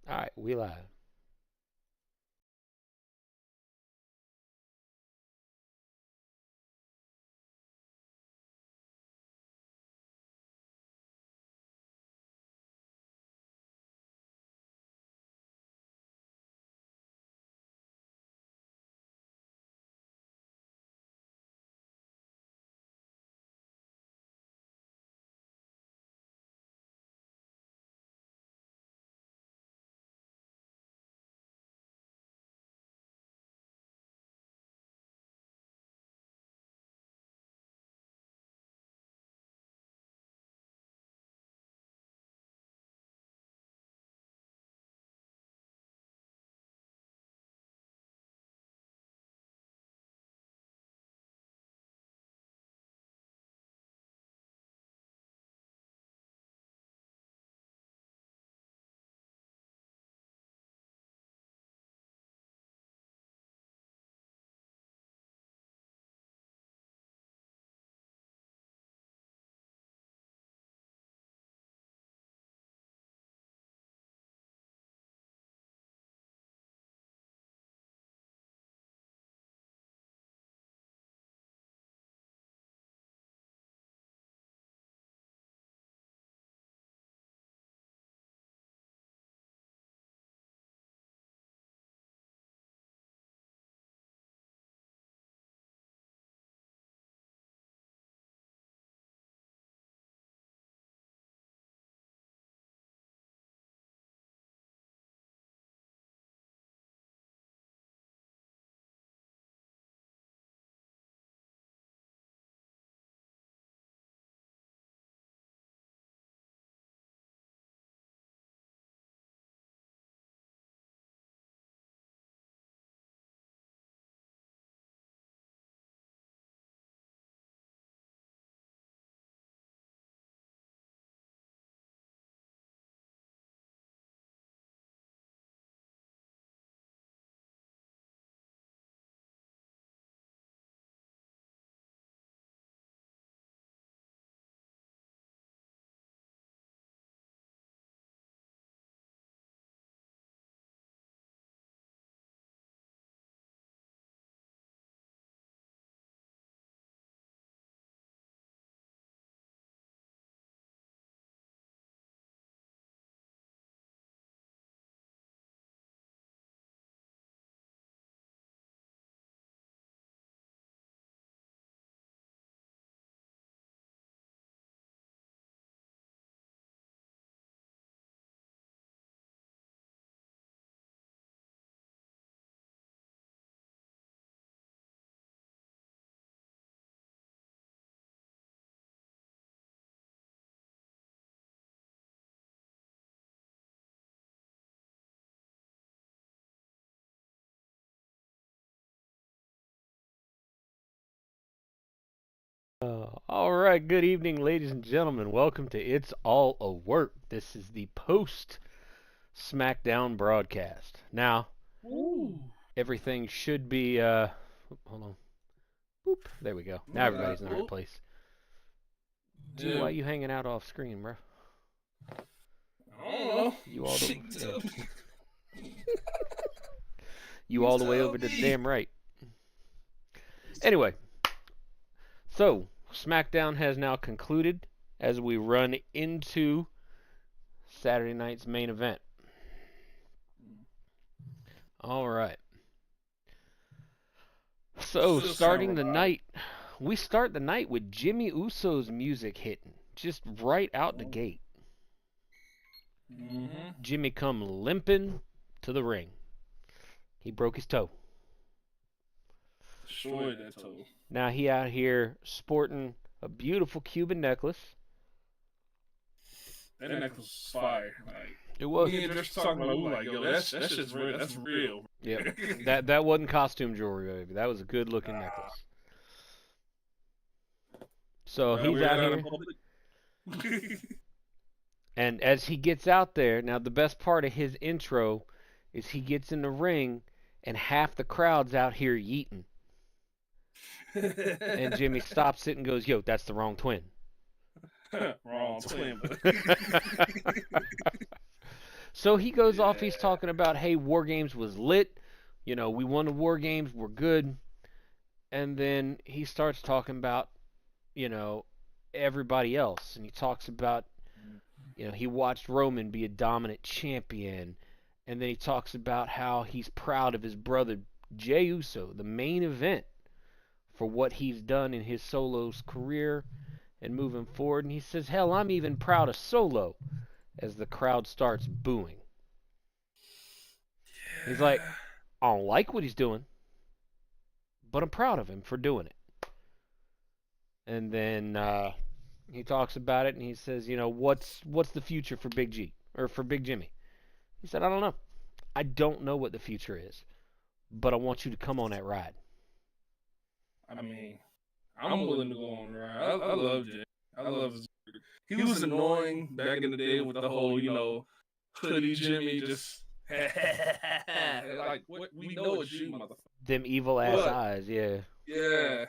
All right, we live. All right, good evening, ladies and gentlemen. Welcome to It's All a Work. This is the post Smackdown broadcast. Now, Ooh. everything should be. Hold on. Boop. There we go. Now everybody's in the right place. Dude, why Dude. you hanging out off screen, bro? I don't know. You all the Tell me. you all the way over to the damn right. Anyway, so SmackDown has now concluded as we run into Saturday night's main event. All right. So Still sound starting the robotic. night, we start the night with Jimmy Uso's music hitting, just right out the gate. Mm-hmm. Jimmy come limping to the ring. He broke his toe. Destroyed that toe. Now he out here sporting a beautiful Cuban necklace. That necklace was fire. Like It was. me and Josh talking about, it, we like, yo, that shit's real. That's real. Yep. That wasn't costume jewelry, baby. That was a good looking Nah. necklace. So Well, he's we're out out in here, public. and as he gets out there, now the best part of his intro is he gets in the ring, and half the crowd's out here yeeting. And Jimmy stops it and goes, "Yo, that's the wrong twin." Wrong twin. So he goes off. He's Yeah. talking about, hey, War Games was lit. You know, we won the War Games. We're good. And then he starts talking about, you know, everybody else. And he talks about, you know, he watched Roman be a dominant champion. And then he talks about how he's proud of his brother Jey Uso, the main event, for what he's done in his Solo's career and moving forward. And he says, hell, I'm even proud of Solo, as the crowd starts booing. He's like, I don't like what he's doing, but I'm proud of him for doing it. And then he talks about it and he says, you know, what's the future for Big G or for Big Jimmy? He said, I don't know. I don't know what the future is, but I want you to come on that ride. I mean, I'm willing to go on the ride. I love Jay. I love his. He was annoying back in the day with the whole, hoodie Jimmy just like what we know it's you, motherfucker. Them evil ass But eyes, yeah. yeah,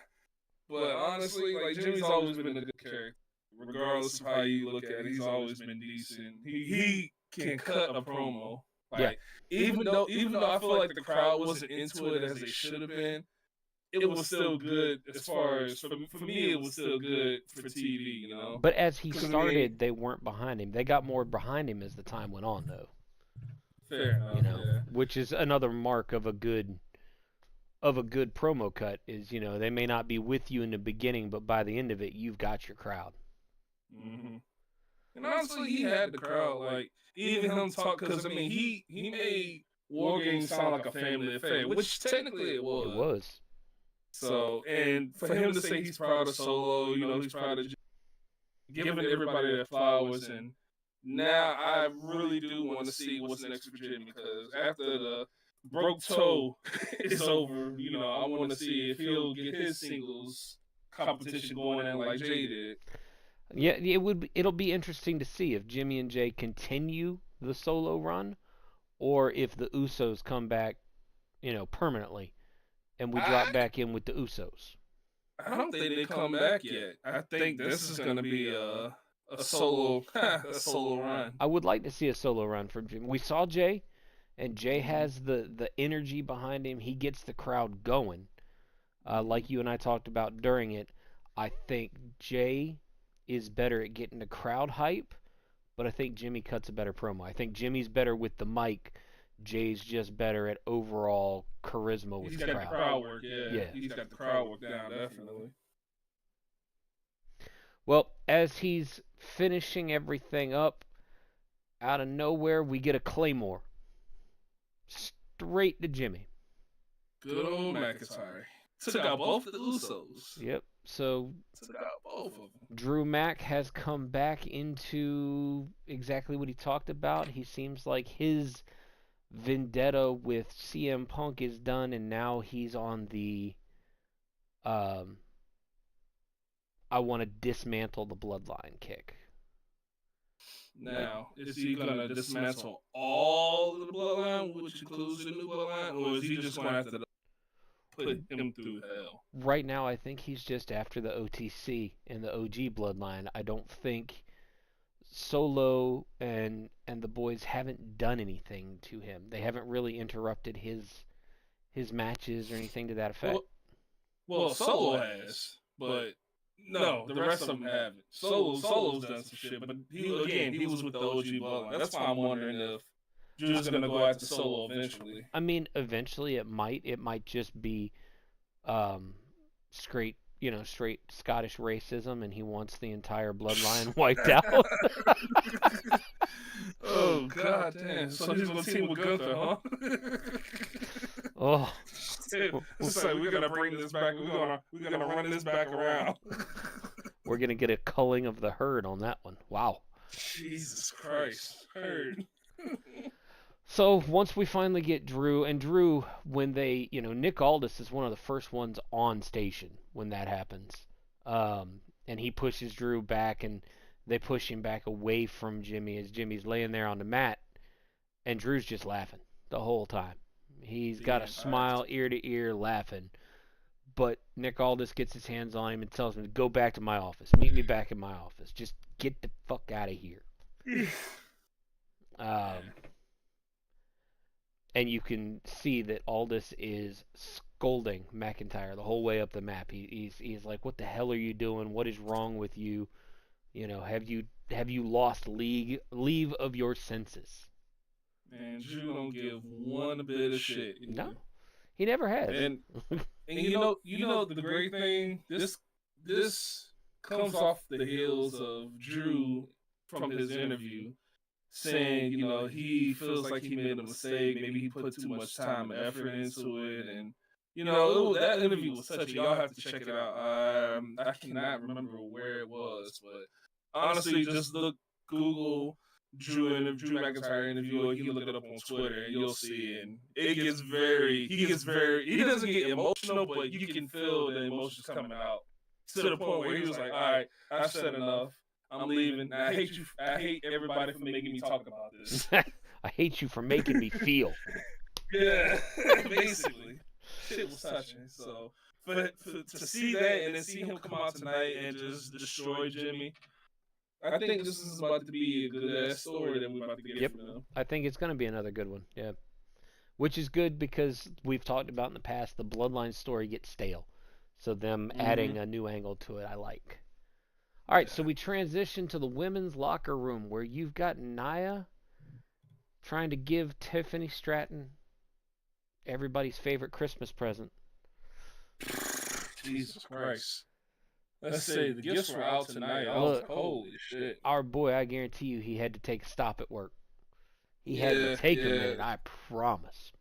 but honestly, like Jimmy's always been a good character, regardless of how you look at it. He's always been decent. He can cut a promo. Yeah. Like even though I feel like the crowd wasn't into it as they should have been, it was still good as far as for me. It was still good for TV, you know. But as he 'Cause, I started, mean, they weren't behind him. They got more behind him as the time went on, though. fair You enough. know, Yeah. which is another mark of a good promo cut is, you know, they may not be with you in the beginning, but by the end of it, you've got your crowd. Mm-hmm. And honestly, he had the crowd. Like even him talk, because I mean, he made War Games sound like a family affair, which technically it was. It was. So, and for him to say he's proud of Solo, he's proud of giving everybody their flowers, and now I really do want to see what's next for Jimmy, because after the broke toe is over, I want to see if he'll get his singles competition going in like Jay did. Yeah, it'll be interesting to see if Jimmy and Jay continue the Solo run or if the Usos come back, you know, permanently and we drop I back in with the Usos. I don't think they come back yet. I think this is going to be a solo a solo run. I would like to see a Solo run from Jimmy. We saw Jay, and Jay Mhm. has the energy behind him. He gets the crowd going. Like you and I talked about during it, I think Jay is better at getting the crowd hype, but I think Jimmy cuts a better promo. I think Jimmy's better with the mic. Jay's just better at overall charisma with He's the got the crowd. crowd work, yeah. Yeah. He's got the crowd work down, definitely. Well, as he's finishing everything up, out of nowhere, we get a Claymore. Straight to Jimmy. Good old McIntyre. Took out both the Usos. Yep. So Took out both of them. Drew Mack has come back into exactly what he talked about. He seems like his vendetta with CM Punk is done, and now he's on the um, I want to dismantle the bloodline kick. Now, is he going to dismantle all of the bloodline, which includes the new bloodline, or is he just going to have to put him through hell? Right now, I think he's just after the OTC and the OG bloodline. I don't think Solo and the boys haven't done anything to him. They haven't really interrupted his matches or anything to that effect. Well, Solo has, but no, the rest of them haven't. Solo's done some shit, but he was with the OG bloodline. That's why I'm wondering if Drew's gonna go after Solo eventually. I mean, eventually it might. It might just be straight, you know, straight Scottish racism, and he wants the entire bloodline wiped out. Oh god damn! So he's gonna team with Gunther, huh? Oh, So we're gonna bring this back. We're gonna run this back around. we're gonna get a culling of the herd on that one. Wow. Jesus Christ, herd. So once we finally get Drew, and Drew, when they, you know, Nick Aldis is one of the first ones on station when that happens, and he pushes Drew back, and they push him back away from Jimmy as Jimmy's laying there on the mat, and Drew's just laughing the whole time. He's got a smile ear to ear, laughing. But Nick Aldis gets his hands on him and tells him to go back to my office. Meet me back in my office. Just get the fuck out of here. and you can see that Aldis is scolding McIntyre the whole way up the map. He's like, "What the hell are you doing? What is wrong with you? You know, have you lost leave of your senses?" Man, Drew don't give one bit of shit. No, he never has. And and the great thing, this comes off the heels of Drew from his interview saying, he feels like he made a mistake. Maybe he put too much time and effort into it, and that interview was touching. Y'all have to check it out. I cannot remember where it was, but honestly, just look Google Drew McIntyre interview, or you can look it up on Twitter, and you'll see. And he doesn't get emotional, but you can feel the emotions coming out to the point where he was like, "All right, I've said enough. I'm leaving. I hate you. I hate everybody for making me talk about this. I hate you for making me feel." Yeah, basically, shit was touching. So, to see that and then see him come out tonight and just destroy Jimmy, I think this is about to be a good ass story that we're about to get from them. I think it's going to be another good one. Yeah, which is good because we've talked about in the past the Bloodline story gets stale, so them adding a new angle to it, I like. All right, so we transition to the women's locker room where you've got Nia trying to give Tiffany Stratton everybody's favorite Christmas present. Jesus Christ. Let's say the gifts were out tonight. Look, holy shit. Our boy, I guarantee you, he had to take a stop at work. He had to take a minute, I promise.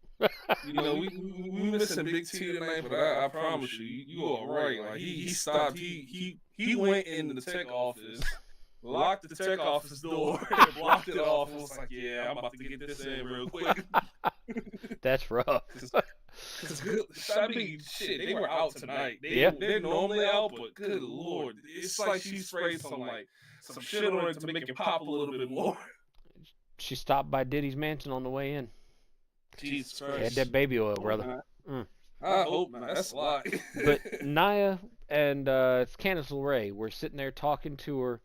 We missing Big T tonight, but I promise you are right. Like he stopped. He went into the tech office, locked the tech office door, and blocked it off. And was like, "Yeah, I'm about to get this in real quick." That's rough. I mean, shit, they were out tonight. They're normally out, but good lord, it's like she sprayed some shit on it to make it pop a little bit more. She stopped by Diddy's mansion on the way in. Jesus Christ. Had that baby oil, brother. I hope not. That's a lot. But Nia and Candice LeRae were sitting there talking to her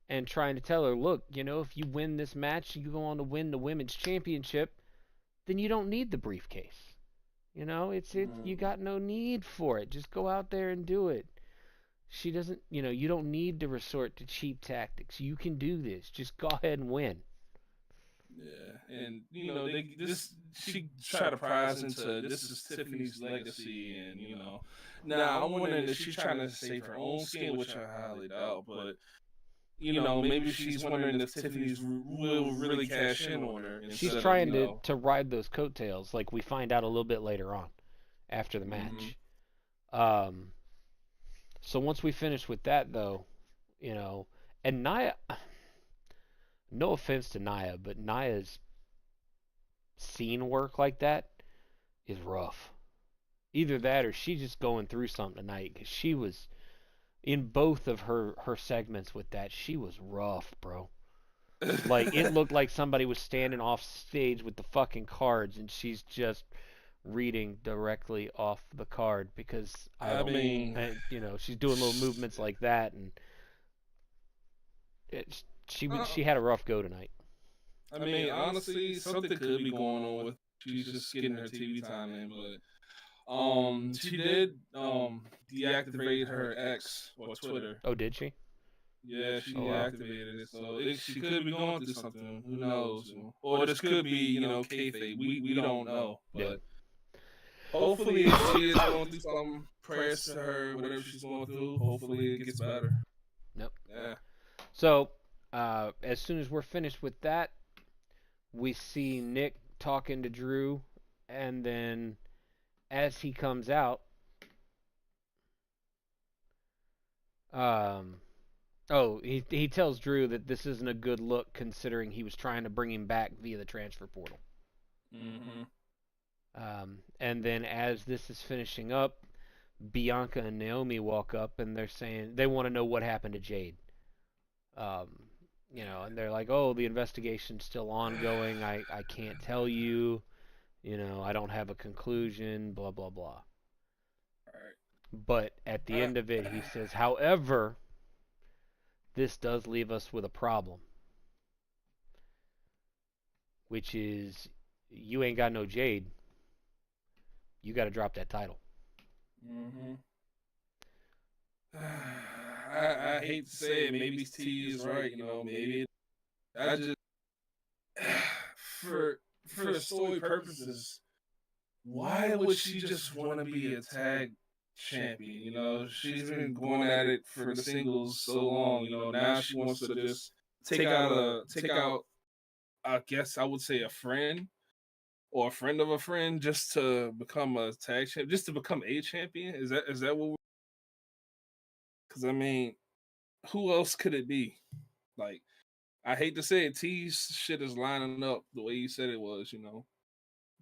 and trying to tell her, look, if you win this match, you go on to win the women's championship, then you don't need the briefcase. You got no need for it. Just go out there and do it. She doesn't, you don't need to resort to cheap tactics. You can do this. Just go ahead and win. Yeah, and she tried to prize into this is Tiffany's legacy, and now I'm wondering if she's trying to save her own skin, which I highly doubt, but maybe she's wondering if Tiffany's will really cash in on her. She's trying to ride those coattails, like we find out a little bit later on, after the match. So once we finish with that, though, and Nia. No offense to Nia, but Nia's scene work like that is rough. Either that or she's just going through something tonight, because she was, in both of her segments with that, she was rough, bro. Like, it looked like somebody was standing off stage with the fucking cards, and she's just reading directly off the card, because, she's doing little movements like that, and she had a rough go tonight. I mean, honestly, something could be going on with she's just getting her TV time in, but she did deactivate her X or Twitter. Oh, did she? Yeah, she deactivated it, so she could be going through something. Who knows? Or this could be, kayfabe. We don't know, but hopefully she is going through some prayers to her, whatever she's going through. Hopefully it gets better. Nope. Yeah. So. As soon as we're finished with that, we see Nick talking to Drew, and then as he comes out, he tells Drew that this isn't a good look considering he was trying to bring him back via the transfer portal. And then as this is finishing up, Bianca and Naomi walk up and they're saying they want to know what happened to Jade. And they're like, oh, the investigation's still ongoing. I can't tell you. I don't have a conclusion, blah, blah, blah. All right. But at the end of it, he says, however, this does leave us with a problem. Which is you ain't got no Jade. You got to drop that title. Mm-hmm. I hate to say it, maybe T is right. Maybe I just for story purposes, why would she just want to be a tag champion? She's been going at it for the singles so long. Now she wants to just take out. I guess I would say a friend or a friend of a friend just to become a tag champion, just to become a champion. Is that what? Because I mean, who else could it be? Like, I hate to say it, T's shit is lining up the way you said it was.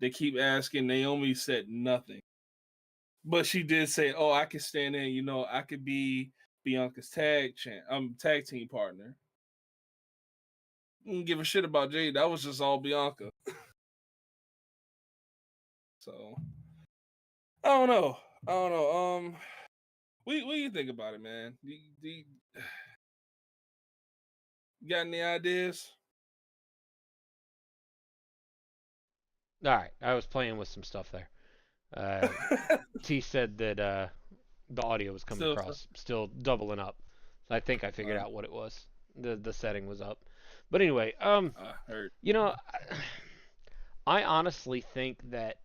They keep asking. Naomi said nothing. But she did say, "Oh, I could stand in. I could be Bianca's tag team partner." Didn't give a shit about Jade. That was just all Bianca. So I don't know. I don't know. what do you think about it, man? You got any ideas? All right, I was playing with some stuff there. T said that the audio was coming Still, across still doubling up. I think I figured out what it was. The setting was up. But anyway, I heard. you know, I honestly think that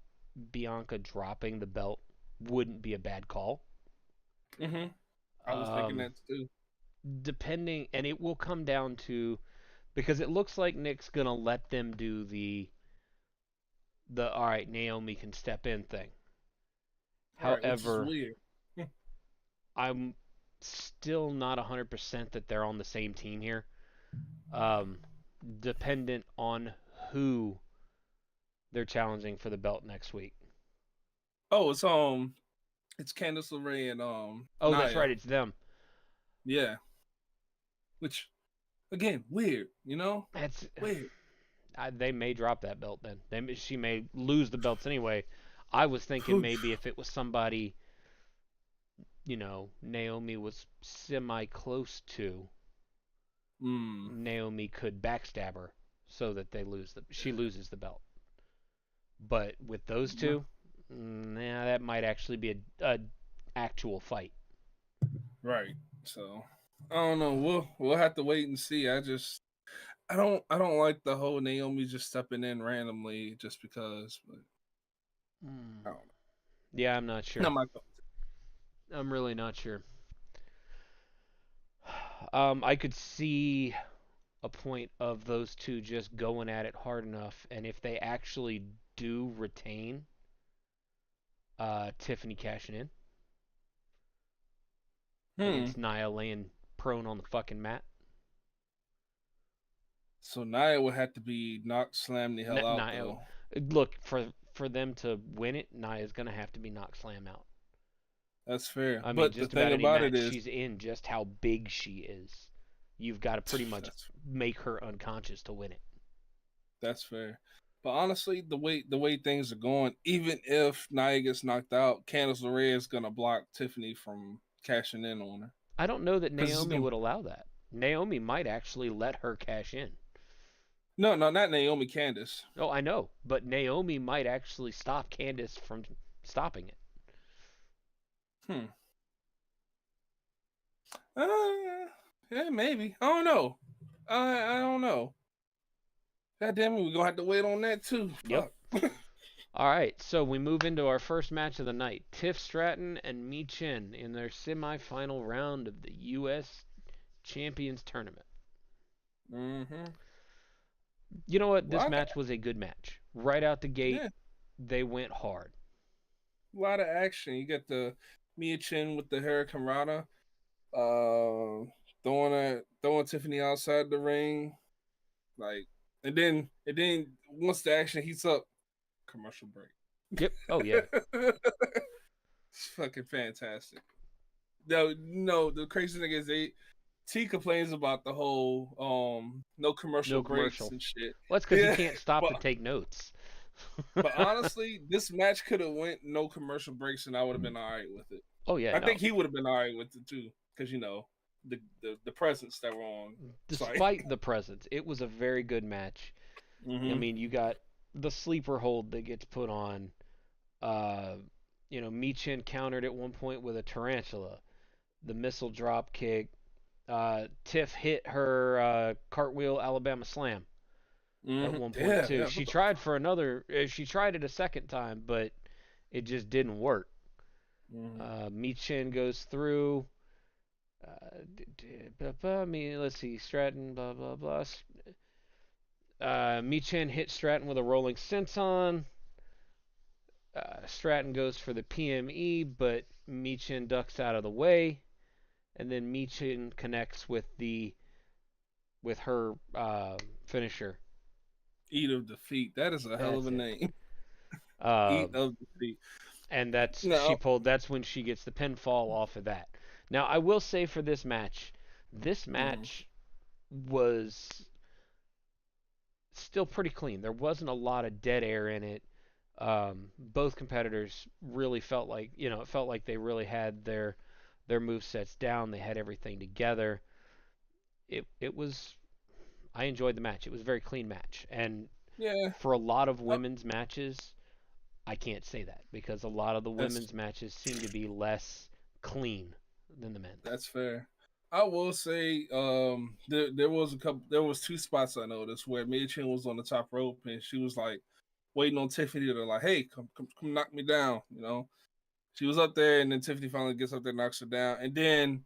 Bianca dropping the belt wouldn't be a bad call. Mm-hmm. I was thinking Um, that too. depending, and it will come down to because it looks like Nick's gonna let them do the all right, Naomi can step in thing. Right, which is However, weird. I'm still not 100% that they're on the same team here. Um, dependent on who they're challenging for the belt next week. Oh, it's Candice LeRae and Oh, that's Nia. right, it's them. Yeah, which again weird. That's Weird. they may drop that belt then. She may lose the belts anyway. I was thinking maybe if it was somebody, Naomi was semi close to, Mm, Naomi could backstab her so that she loses the belt. But with those two, nah, that might actually be a actual fight. right. So I don't know. We'll have to wait and see. I don't like the whole Naomi just stepping in randomly just because. But Mm. I don't know. Yeah, I'm not sure. Not my I'm really not sure. I could see a point of those two just going at it hard enough, and if they actually do retain Tiffany cashing in Hmm. against Nia laying prone on the fucking mat. So Nia would have to be knocked slam the hell out Nia, though. look for them to win it. Nia's gonna have to be knocked slam out. That's fair. I mean, But the just about thing any about it match is she's in, just how big she is, you've got to pretty much that's make her unconscious to win it. that's fair. But honestly, the way things are going, even if Nia gets knocked out, Candice LeRae is gonna block Tiffany from cashing in on her I don't know that because it's Naomi gonna. would allow that. Naomi might actually let her cash in. No, no, not Naomi. Candice. Oh, I know, but Naomi might actually stop Candice from stopping it. Hmm. Uh, yeah, maybe. I don't know. I don't know. God damn it, we're gonna have to wait on that too. Yep. Fuck. All right, so we move into our first match of the night. Tiff Stratton and Mi Chen in their semifinal round of the U.S. Champions Tournament. Mm-hmm. You know what? Well, This match was a good match. Right out the gate, yeah, they went hard. a lot of action. You got the Mia Chin with the Hurricane Rana, uh, throwing Tiffany outside the ring, like, and then once the action heats up, commercial break. Yep. Oh yeah. It's fucking fantastic. No, the crazy thing is T complains about the whole no commercial No breaks commercial. and shit. Well, that's because he Yeah, can't stop to but take notes. but honestly, this match could have went no commercial breaks, and I would have been all right with it. Oh yeah, I no. think he would have been all right with it too, because the presence that were on. Despite the presence, it was a very good match. I Mm-hmm. mean, you got the sleeper hold that gets put on. Uh, Michin countered at one point with a tarantula. The missile drop kick. Tiff hit her cartwheel Alabama slam at one point Yeah, too. yeah. She tried for another. She tried it a second time, but it just didn't work. Mm-hmm. Michin goes through. I mean, let's see. Stratton, blah blah blah. Michin hit Stratton with a rolling senton. Stratton goes for the PME, but Michin ducks out of the way, and then Michin connects with her finisher. Eat of Defeat. That is a hell of That's a it. name. Eat Um, of Defeat. and that's she No. pulled. That's when she gets the pinfall off of that. Now I will say for this Mm-hmm. match was still pretty clean. There wasn't a lot of dead air in it. Both competitors really felt like it felt like they really had their move sets down. They had everything together. It was I enjoyed the match. It was a very clean match, and Yeah. for a lot of Oh, women's matches, I can't say that because a lot of the that's women's matches seem to be less clean than the men's. that's fair. I will say, there was a couple. There was two spots I noticed where Mia Chin was on the top rope and she was like waiting on Tiffany to like, hey, come knock me down. She was up there, and then Tiffany finally gets up there, knocks her down, and then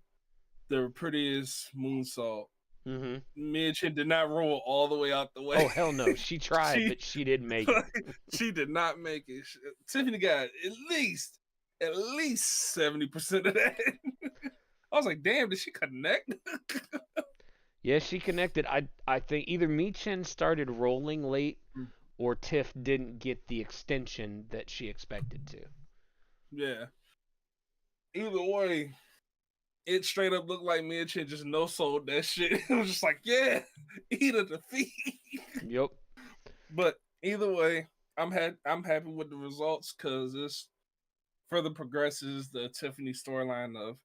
the prettiest moonsault. Hmm. Mia Chin did not roll all the way out the way. Oh hell no, she tried, she but she didn't make it. she did not make it. Tiffany got at least 70% of that. I was like, damn, did she connect? Yeah, she connected. I think either Michin started rolling late or Tiff didn't get the extension that she expected to. Yeah. Either way, it straight up looked like Mia Chin just no sold that shit. It was just like, yeah, eat a defeat. Yep. But either way, I'm happy with the results because this further progresses the Tiffany storyline of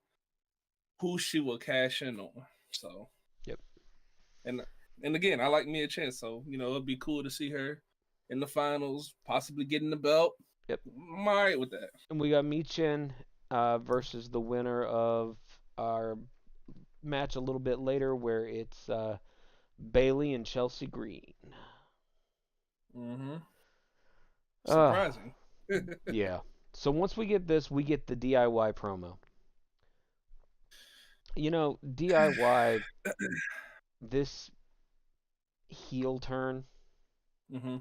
who she will cash in on. So Yep. and and again, I like Mia Chin, so it'd be cool to see her in the finals, possibly getting the belt. Yep. I'm all right with that. And we got Michin versus the winner of our match a little bit later, where it's Bailey and Chelsea Green. Mm-hmm. Uh, Surprising. yeah. So once we get this, we get the DIY promo. DIY, this heel turn. Mm-hmm.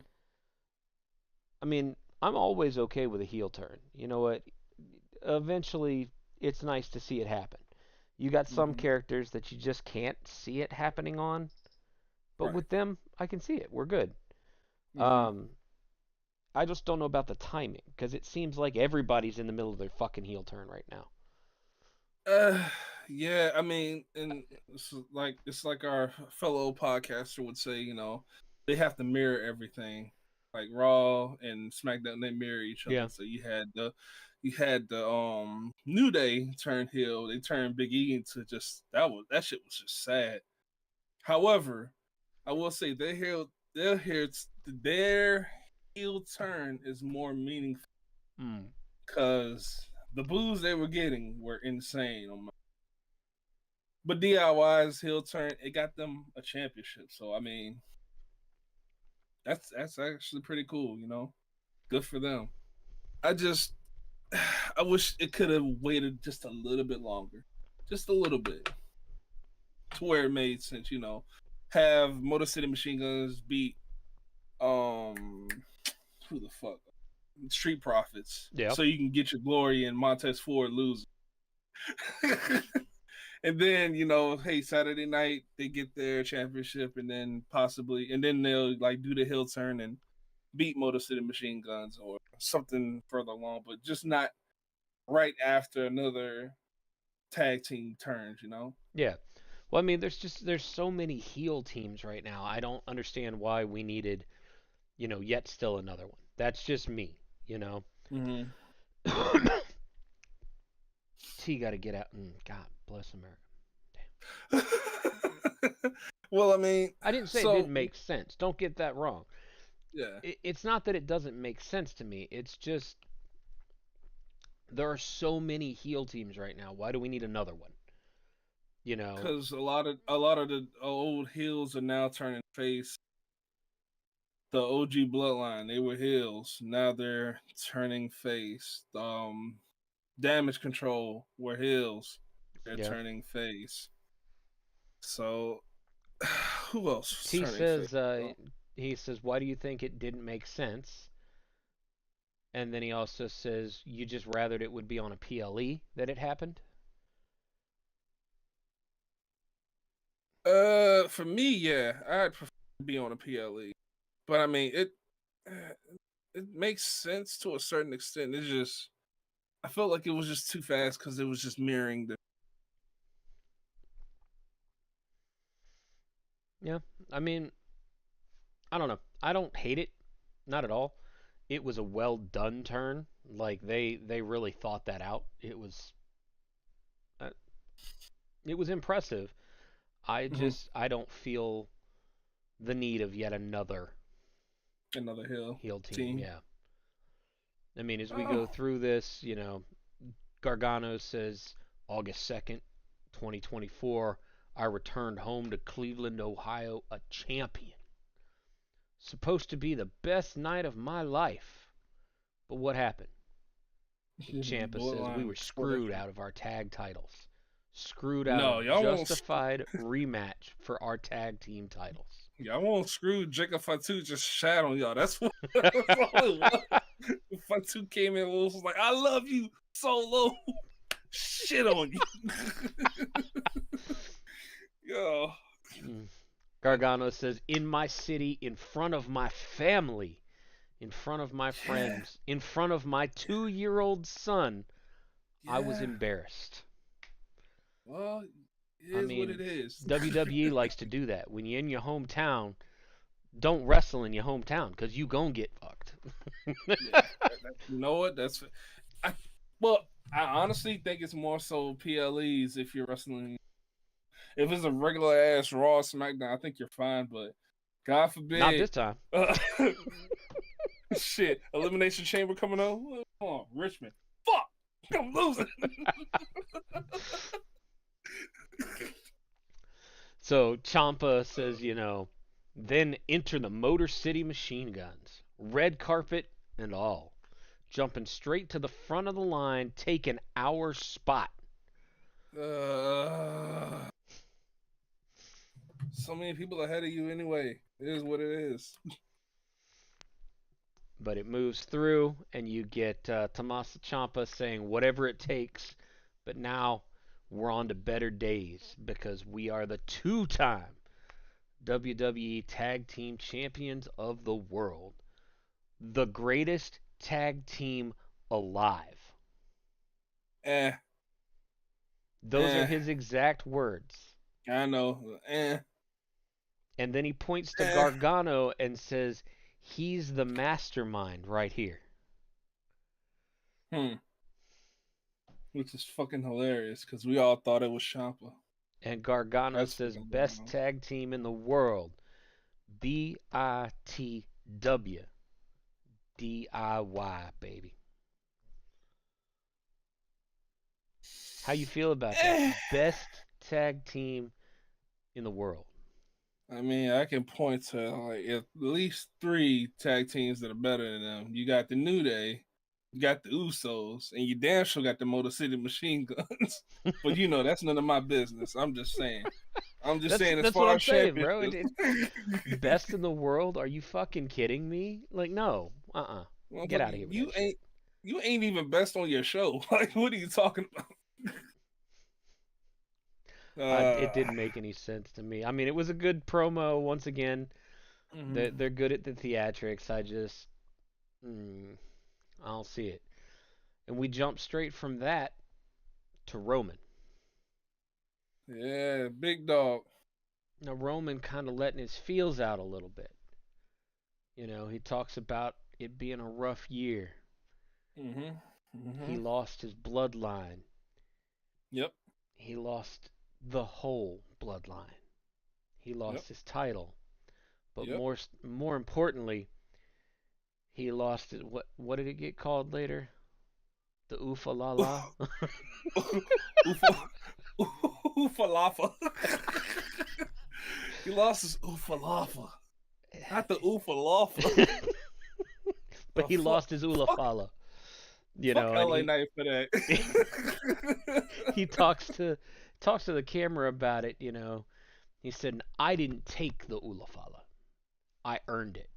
I mean, I'm always okay with a heel turn. You know what? Eventually, it's nice to see it happen. You got some Mm-hmm. characters that you just can't see it happening on, but Right. with them, I can see it. We're good. Mm-hmm. Um, I just don't know about the timing because it seems like everybody's in the middle of their fucking heel turn right now. Uh, yeah. I mean, and it's like our fellow podcaster would say. They have to mirror everything. Like Raw and SmackDown, they mirror each other. Yeah. So you had the New Day turn heel. They turned Big E into just that shit was just sad. However, I will say their heel turn is more meaningful Mm. because the boos they were getting were insane. But DIY's heel turn, it got them a championship. So I mean, that's actually pretty cool. Good for them. I just I wish it could have waited just a little bit longer. Just a little bit. To where it made sense. Have Motor City Machine Guns beat um who the fuck? Street Profits. Yeah. So you can get your glory and Montez Ford lose. And then hey, Saturday night they get their championship, and then they'll like do the heel turn and beat Motor City Machine Guns or something further along, but just not right after another tag team turns. Yeah. Well, I mean, there's so many heel teams right now. I don't understand why we needed, yet still another one. That's just me, you know. Mm-hmm. T got to get out. God bless America. Well, I mean, I didn't say it so didn't make sense. Don't get that wrong. Yeah, it's not that it doesn't make sense to me. It's just there are so many heel teams right now. Why do we need another one? You know, because a lot of the old heels are now turning face. The OG bloodline, they were heels. Now they're turning face. Damage control were heels. They're yeah. turning face. So who else was T turning face? says he says, "Why do you think it didn't make sense?" And then he also says, "You just rathered it would be on a PLE that it happened." For me, yeah, I'd prefer to be on a PLE. But I mean, it makes sense to a certain extent. It's just I felt like it was just too fast because it was just mirroring the. Yeah. I mean, I don't know. I don't hate it, not at all. It was a well done turn. Like they really thought that out. Uh, it was impressive. Mhm. I don't feel the need of yet another Another hill heel team. team. Yeah. I mean, as we Oh, go through this, Gargano says August 2nd, 2024, I returned home to Cleveland, Ohio, a champion. Supposed to be the best night of my life. But what happened? And Ciampa says we bloodline were for that. screwed out of our tag titles. Screwed out No, of justified rematch for our tag team titles. y'all won't screw Jacob Fatu just shat on y'all. That's what that's all it was. Fatu came in and was like, I love you, Solo. Shit on you. Yo. Mm. Gargano says, in my city, in front of my family, in front of my Yeah. friends, in front of my 2-year-old son, I was Yeah. embarrassed. Well, it I is what it mean, is. WWE likes to do that. When you're in your hometown, don't wrestle in your hometown because you gon' get fucked. Yeah. You know what? I well, I honestly think it's more so PLEs if you're wrestling. If it's a regular ass Raw SmackDown, I think you're fine. But God Not forbid, this time. uh, shit, Elimination Chamber coming on. Come on, Richmond. Fuck, I'm losing. So Champa says, then enter the Motor City Machine Guns, red carpet and all, jumping straight to the front of the line, taking our spot. uh, so many people ahead of you anyway. It is what it is. But it moves through, and you get Tommaso Ciampa saying whatever it takes. But now we're on to better days because we are the two-time WWE Tag Team Champions of the world, the greatest tag team alive. Eh, Those are eh. his exact words. I know. And then he points to Eh. Gargano and says, he's the mastermind right here. Hmm. Which is fucking hilarious because we all thought it was Champa. And Gargano That's says, fucking best wild. tag team in the world. BITW. DIY, baby. How you feel about that? Eh. Best tag team in the world. I mean, I can point to like at least three tag teams that are better than them. You got the New Day, you got the Usos, and you damn sure got the Motor City Machine Guns. But that's none of my business. I'm just saying. I'm just That's saying, as that's what far I'm as saying, bro. championships, Best in the world? Are you fucking kidding me? Like, no. Get out of motherfucker, here with you that shit. ain't even best on your show. Like, what are you talking It about? didn't make any sense to me. I mean, it was a good promo. Once again, Mhm. they're good at the theatrics. Mm, I don't see it. And we jump straight from that to Roman. Yeah, big dog. Now Roman kind of letting his feels out a little bit. He talks about it being a rough year. Mhm. He Mhm. lost his bloodline. Yep. He lost the whole bloodline. He Yep. lost his title. But Yep. more importantly, He lost it. What did it get called later? The Oofa La La? Ufa, Ufalafa. He lost his Ufalafa, not the Ufalafa. But The he fuck, lost his fuck, Ulafala, fuck and LA Knight for that. he talks to the camera about it. He said, "I didn't take the Ulafala. I earned it.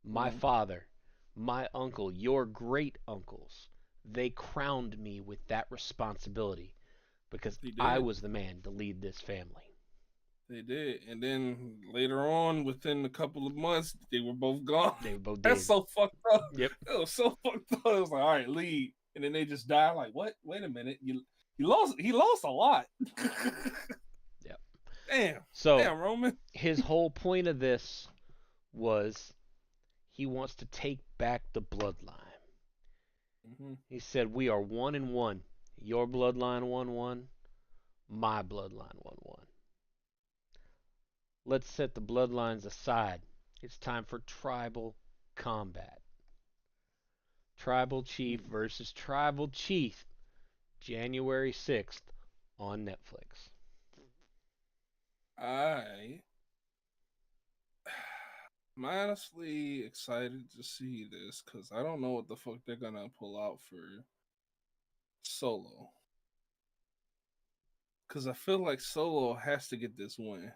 My Mm, father, my uncle, your great uncles, they crowned me with that responsibility because he I did. was the man to lead this family." They did. And then later on, within a couple of months, they were both gone. They were both That's dead. so fucked up. Yep. It was so fucked up. It was like, all right, lead. And then they just died. Like, what? Wait a minute. You lost he lost a lot. Yep. Damn. So Damn, Roman. his whole point of this was he wants to take back the bloodline. Mm-hmm. He said, "We are one and one. Your bloodline won one. My bloodline won one. Let's set the bloodlines aside. It's time for tribal combat. Tribal Chief versus Tribal Chief, January 6th on Netflix." I am honestly excited to see this because I don't know what the fuck they're gonna pull out for Solo. Because I feel like Solo has to get this win.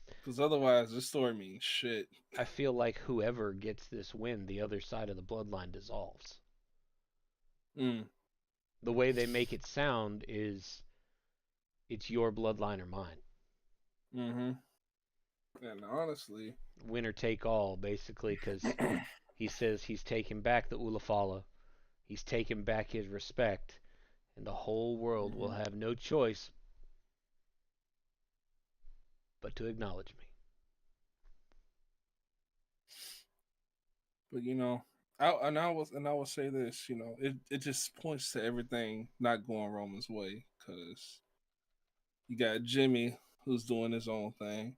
Because otherwise, this story means shit. I feel like whoever gets this win, the other side of the bloodline dissolves. Mm. The way they make it sound is it's your bloodline or mine. Mm-hmm. And honestly, Winner take all, basically, because he says he's taking back the Ulafala, he's taking back his respect, and the whole world will mm-hmm. have no choice but to acknowledge me. But I will say this, it just points to everything not going Roman's way because you got Jimmy who's doing his own thing,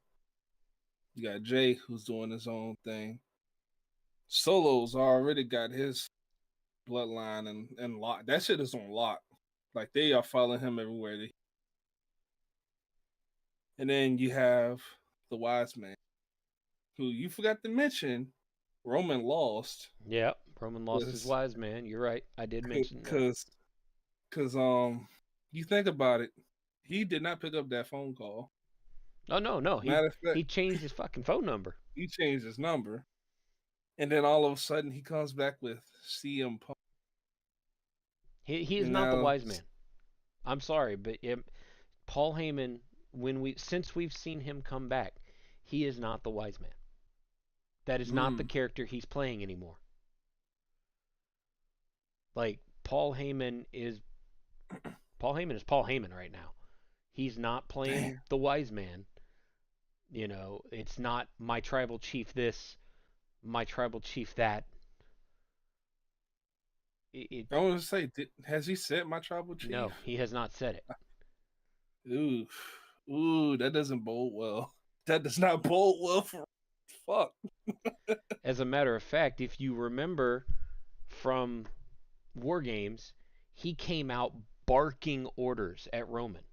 you got Jay who's doing his own thing. Solo's already got his bloodline and lock. That shit is on lock. Like they are following him everywhere. And then you have the wise man, who you forgot to mention. Roman lost Yeah, Roman lost his because wise man. You're right. I did mention that. because you think about it, he did not pick up that phone call. Oh no, no, Matter of fact, he changed his fucking phone number. he changed his number, and then all of a sudden he comes back with CM Punk, He is and not the now wise man. I'm sorry, but Paul Heyman, since we've seen him come back, he is not the wise man. That is not the mm, character he's playing anymore. Like Paul Heyman is Paul Heyman right now. He's not damn, playing the wise man. It's not my tribal chief this, my tribal chief that. It I want to say, has he said my tribal chief? No, he has not said it. Ooh, ooh, that doesn't bode well. That does not bode well for fuck. As a matter of fact, if you remember from War Games, he came out barking orders at Roman,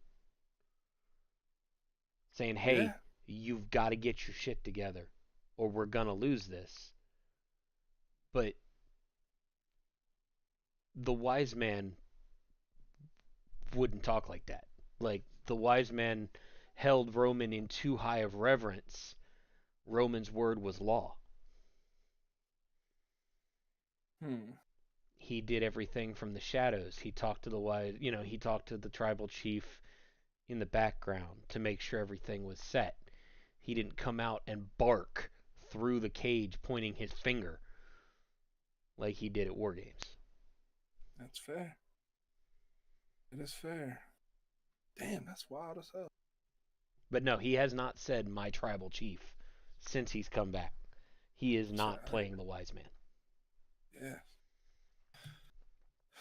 saying, "Hey, Yeah. you've got to get your shit together, or we're gonna lose this." But the wise man wouldn't talk like that. Like the wise man held Roman in too high of reverence. Roman's word was law. Hmm. He did everything from the shadows. He talked to the wise, he talked to the tribal chief in the background to make sure everything was set. He didn't come out and bark through the cage pointing his finger like he did at War Games. That's fair. It is fair. Damn, that's wild as hell. But no, he has not said my tribal chief since he's come back. He is not Child. playing the wise man. Yeah.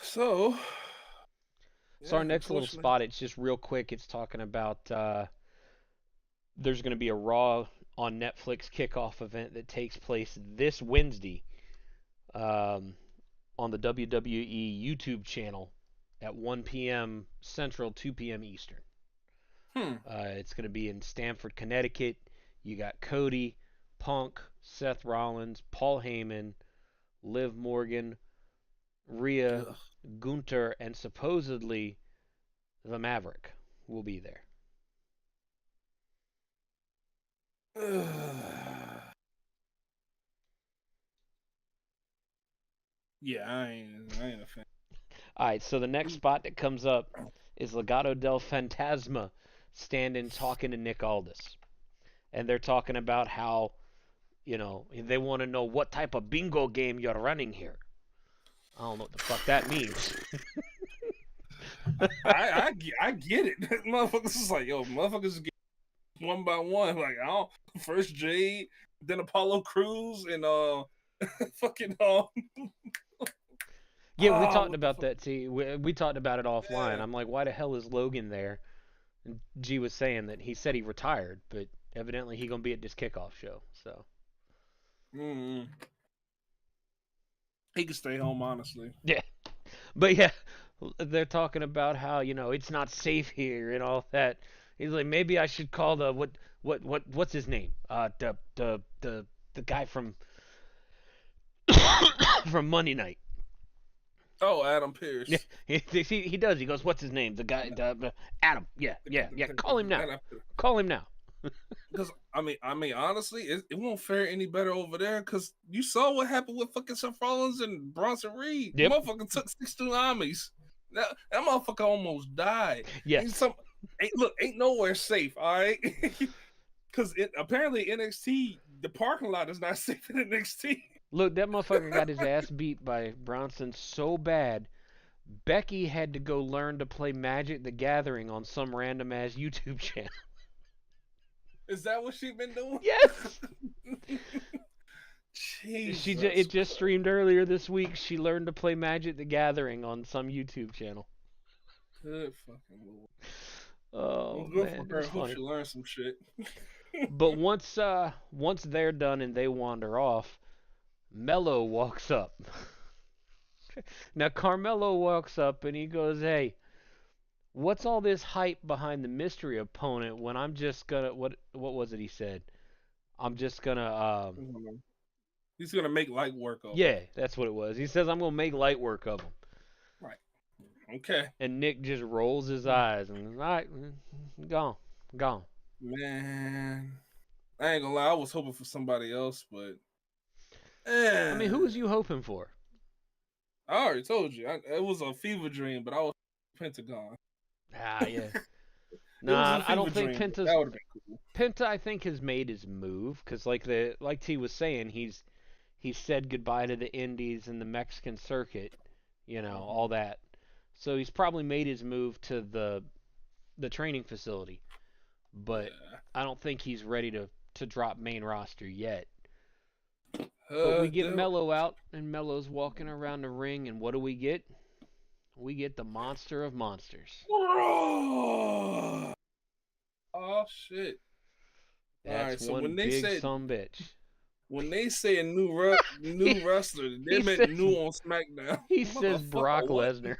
So, So our yeah, next little unfortunately. spot, it's just real quick. It's talking about there's going to be a Raw on Netflix kickoff event that takes place this Wednesday um, on the WWE YouTube channel at 1 p.m. Central, 2 p.m. Eastern. Hmm. It's going to be in Stamford, Connecticut. You got Cody, Punk, Seth Rollins, Paul Heyman, Liv Morgan, Rhea, Ugh. Gunter, and supposedly the Maverick will be there. Yeah, I ain't a fan. All right, so the next spot that comes up is Legado del Fantasma standing talking to Nick Aldis. And they're talking about how, they want to know what type of bingo game you're running here. I don't know what the fuck that means. I get it. Motherfuckers is like, yo, motherfuckers get one by one. Like, I don't first Jade, then Apollo Cruz, and fucking Yeah, we talked what the about fuck? that too. We talked about it offline. Yeah. I'm like, why the hell is Logan there? And G was saying that he said he retired, but evidently he gonna be at this kickoff show. So Mm-hmm. He can stay home, honestly. yeah, but yeah, they're talking about how it's not safe here and all that. He's like, maybe I should call the what's his name? The guy from from Monday Night. Oh, Adam Yeah, Pierce. he does. He goes, what's his name? The guy, Adam. Yeah, yeah, yeah. Call him now. Call him now. Because honestly, it won't fare any better over there. Because you saw what happened with fucking Seth Rollins and Bronson Reed. Yep. Motherfucker took 6 tsunamis. That motherfucker almost died. Yes. Ain't nowhere safe. All right. Because apparently NXT, the parking lot is not safe in NXT. Look, that motherfucker got his ass beat by Bronson so bad. Becky had to go learn to play Magic the Gathering on some random ass YouTube channel. Is that what she been doing? Yes. Jesus. It just streamed earlier this week. She learned to play Magic the Gathering on some YouTube channel. Good fucking lord. Oh Well, good man, for it her. was Hope funny. she learned some shit. But once they're done and they wander off, Mello walks up. Now Carmelo walks up and he goes, "Hey, what's all this hype behind the mystery opponent when I'm just gonna what was it he said? I'm just gonna He's gonna make light work of him. yeah, that's what it was. He says I'm gonna make light work of him." Right. Okay. And Nick just rolls his eyes and all right, gone, gone. Man, I ain't gonna lie. I was hoping for somebody else, but I mean, who was you hoping for? I already told you. It was a fever dream, but I was Pentagon. Ah, yeah. It was Nah, a I fever don't think dream. That would have been cool. Penta. I think has made his move because like T was saying, he's said goodbye to the Indies and the Mexican circuit, all that. So he's probably made his move to the training facility, but Yeah. I don't think he's ready to drop main roster yet. But we get Mello out, and Mello's walking around the ring, and what do we get? We get the monster of monsters. Oh shit! All That's right. So one when they big said sumbitch. a new wrestler, they meant says, new on SmackDown. He says Brock what? Lesnar.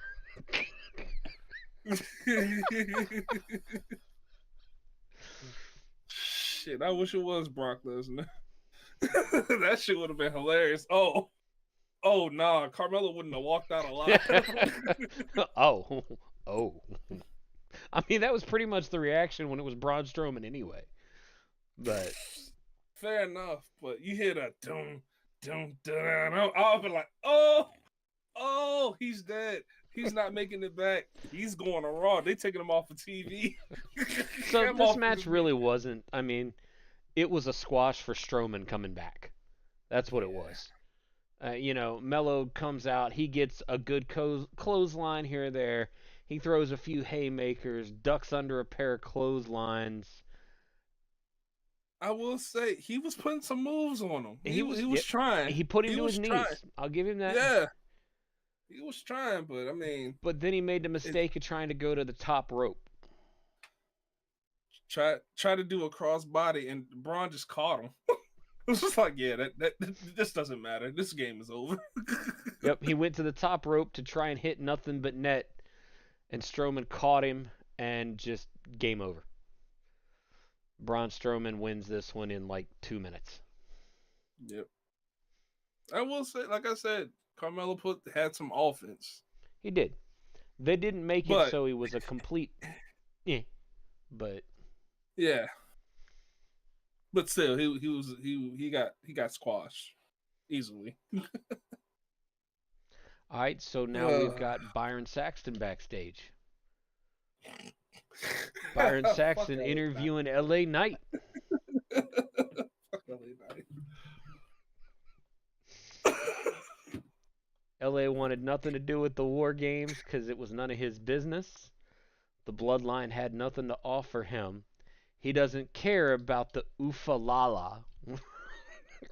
Shit, I wish it was Brock Lesnar. That shit would have been hilarious. Oh, nah, Carmelo wouldn't have walked out alive. oh, oh. I mean, that was pretty much the reaction when it was Braun Strowman anyway. But fair enough. But you hear that dum dum dum, I'll be like, oh, he's dead. He's not making it back. He's going to Raw. They taking him off of TV. So this match really wasn't. I mean, it was a squash for Strowman coming back. That's what it was. Mello comes out. He gets a good clothesline here or there. He throws a few haymakers, ducks under a pair of clotheslines. I will say he was putting some moves on him. He was yep. trying. He put him to his knees. I'll give him that. Yeah. He was trying, but I mean. But then he made the mistake of trying to go to the top rope. try to do a crossbody, and Braun just caught him. It was just like, yeah, that this doesn't matter. This game is over. Yep, he went to the top rope to try and hit nothing but net, and Strowman caught him and just game over. Braun Strowman wins this one in like 2 minutes. Yep. I will say, like I said, Carmelo had some offense. He did. They didn't make it But so he was a complete but yeah. But still, he got squashed easily. all right, so now we've got Byron Saxton backstage. Byron Saxton interviewing LA Knight. Fuck LA Knight. LA wanted nothing to do with the War Games because it was none of his business. The Bloodline had nothing to offer him. He doesn't care about the Ufalala.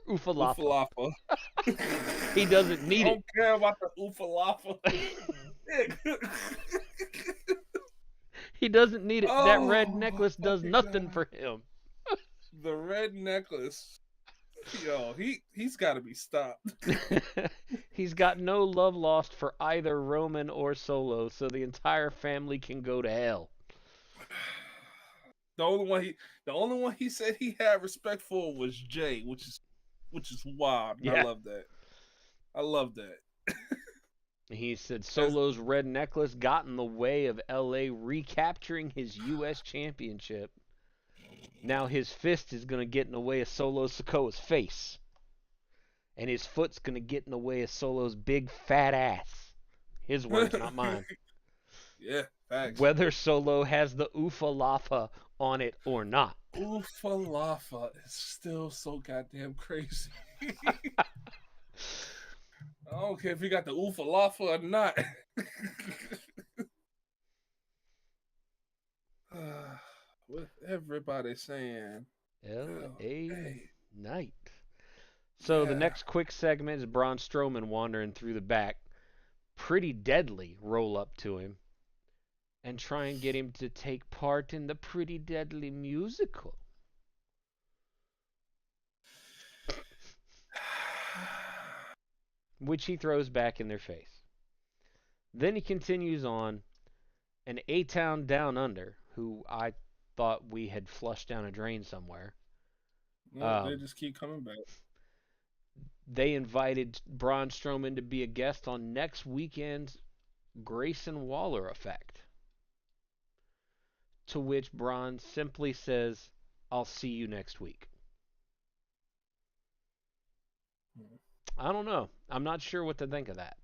Ufalafa. He doesn't need it. I don't care about the Ufalafa. He doesn't need it. That red necklace does nothing for him. The red necklace. Yo, he's got to be stopped. He's got no love lost for either Roman or Solo, so the entire family can go to hell. The only one he said he had respect for was Jay, which is wild. Yeah. I love that. He said Solo's red necklace got in the way of LA recapturing his U.S. championship. Now his fist is going to get in the way of Solo Sikoa's face. And his foot's going to get in the way of Solo's big fat ass. His words, not mine. Yeah, facts. Whether Solo has the Ufalafa on it or not. Ufalafa is still so goddamn crazy. I don't care if you got the Ufalafa or not. With everybody saying L.A. Knight. So the next quick segment is Braun Strowman wandering through the back. Pretty Deadly roll up to him and try and get him to take part in the Pretty Deadly musical. Which he throws back in their face. Then he continues on, and A-Town Down Under, who I thought we had flushed down a drain somewhere. No, they just keep coming back. They invited Braun Strowman to be a guest on next weekend's Grayson Waller Effect. To which Braun simply says, "I'll see you next week." I don't know. I'm not sure what to think of that.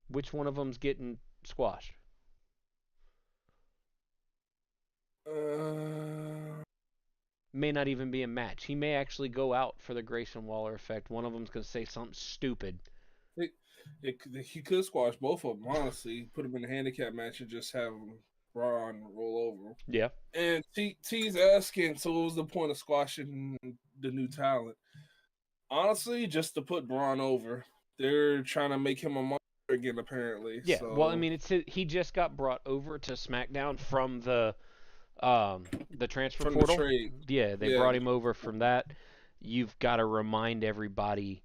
Which one of them's getting squashed? May not even be a match. He may actually go out for the Grayson Waller Effect. One of them's going to say something stupid. He could squash both of them, honestly. Put them in a handicap match and just have Braun roll over. Yeah. And T's asking, so what was the point of squashing the new talent? Honestly, just to put Braun over. They're trying to make him a monster again, apparently. Yeah, so. Well, I mean, he just got brought over to SmackDown from the transfer from portal. The trade. Yeah, they brought him over from that. You've got to remind everybody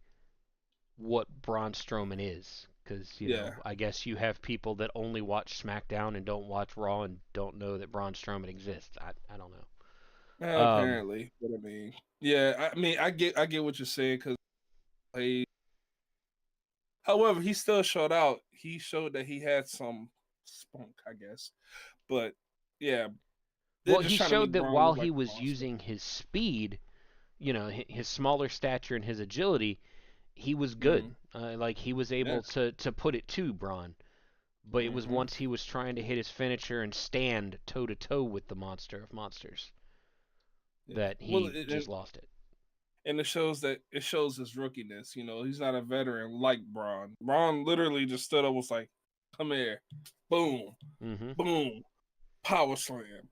what Braun Strowman is, because you know, I guess you have people that only watch SmackDown and don't watch Raw and don't know that Braun Strowman exists. I don't know. Apparently, but I get what you're saying, because however, he still showed out. He showed that he had some spunk, I guess. But yeah. Well, he showed that while he was using his speed, you know, his smaller stature and his agility, he was good. Like he was able to put it to Braun. But it was once he was trying to hit his finisher and stand toe to toe with the monster of monsters that he just lost it. And it shows his rookiness. You know, he's not a veteran like Braun. Braun literally just stood up, was like, "Come here, boom, boom, power slam,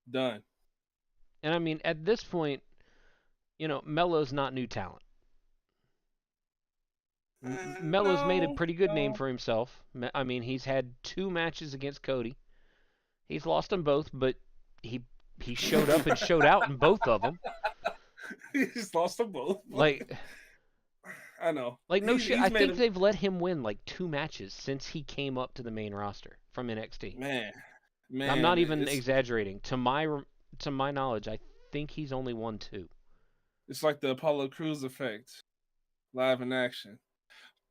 done." And I mean, at this point, you know, Melo's not new talent. Melo's made a pretty good name for himself. I mean, he's had 2 matches against Cody. He's lost them both, but he he showed up and showed out in both of them. He's lost them both. Like I know. like no shit. I He's made think a they've let him win like 2 matches since he came up to the main roster from NXT. man, I'm not man. even exaggerating. To my knowledge, I think he's only won 2. It's like the Apollo Crews effect, live in action.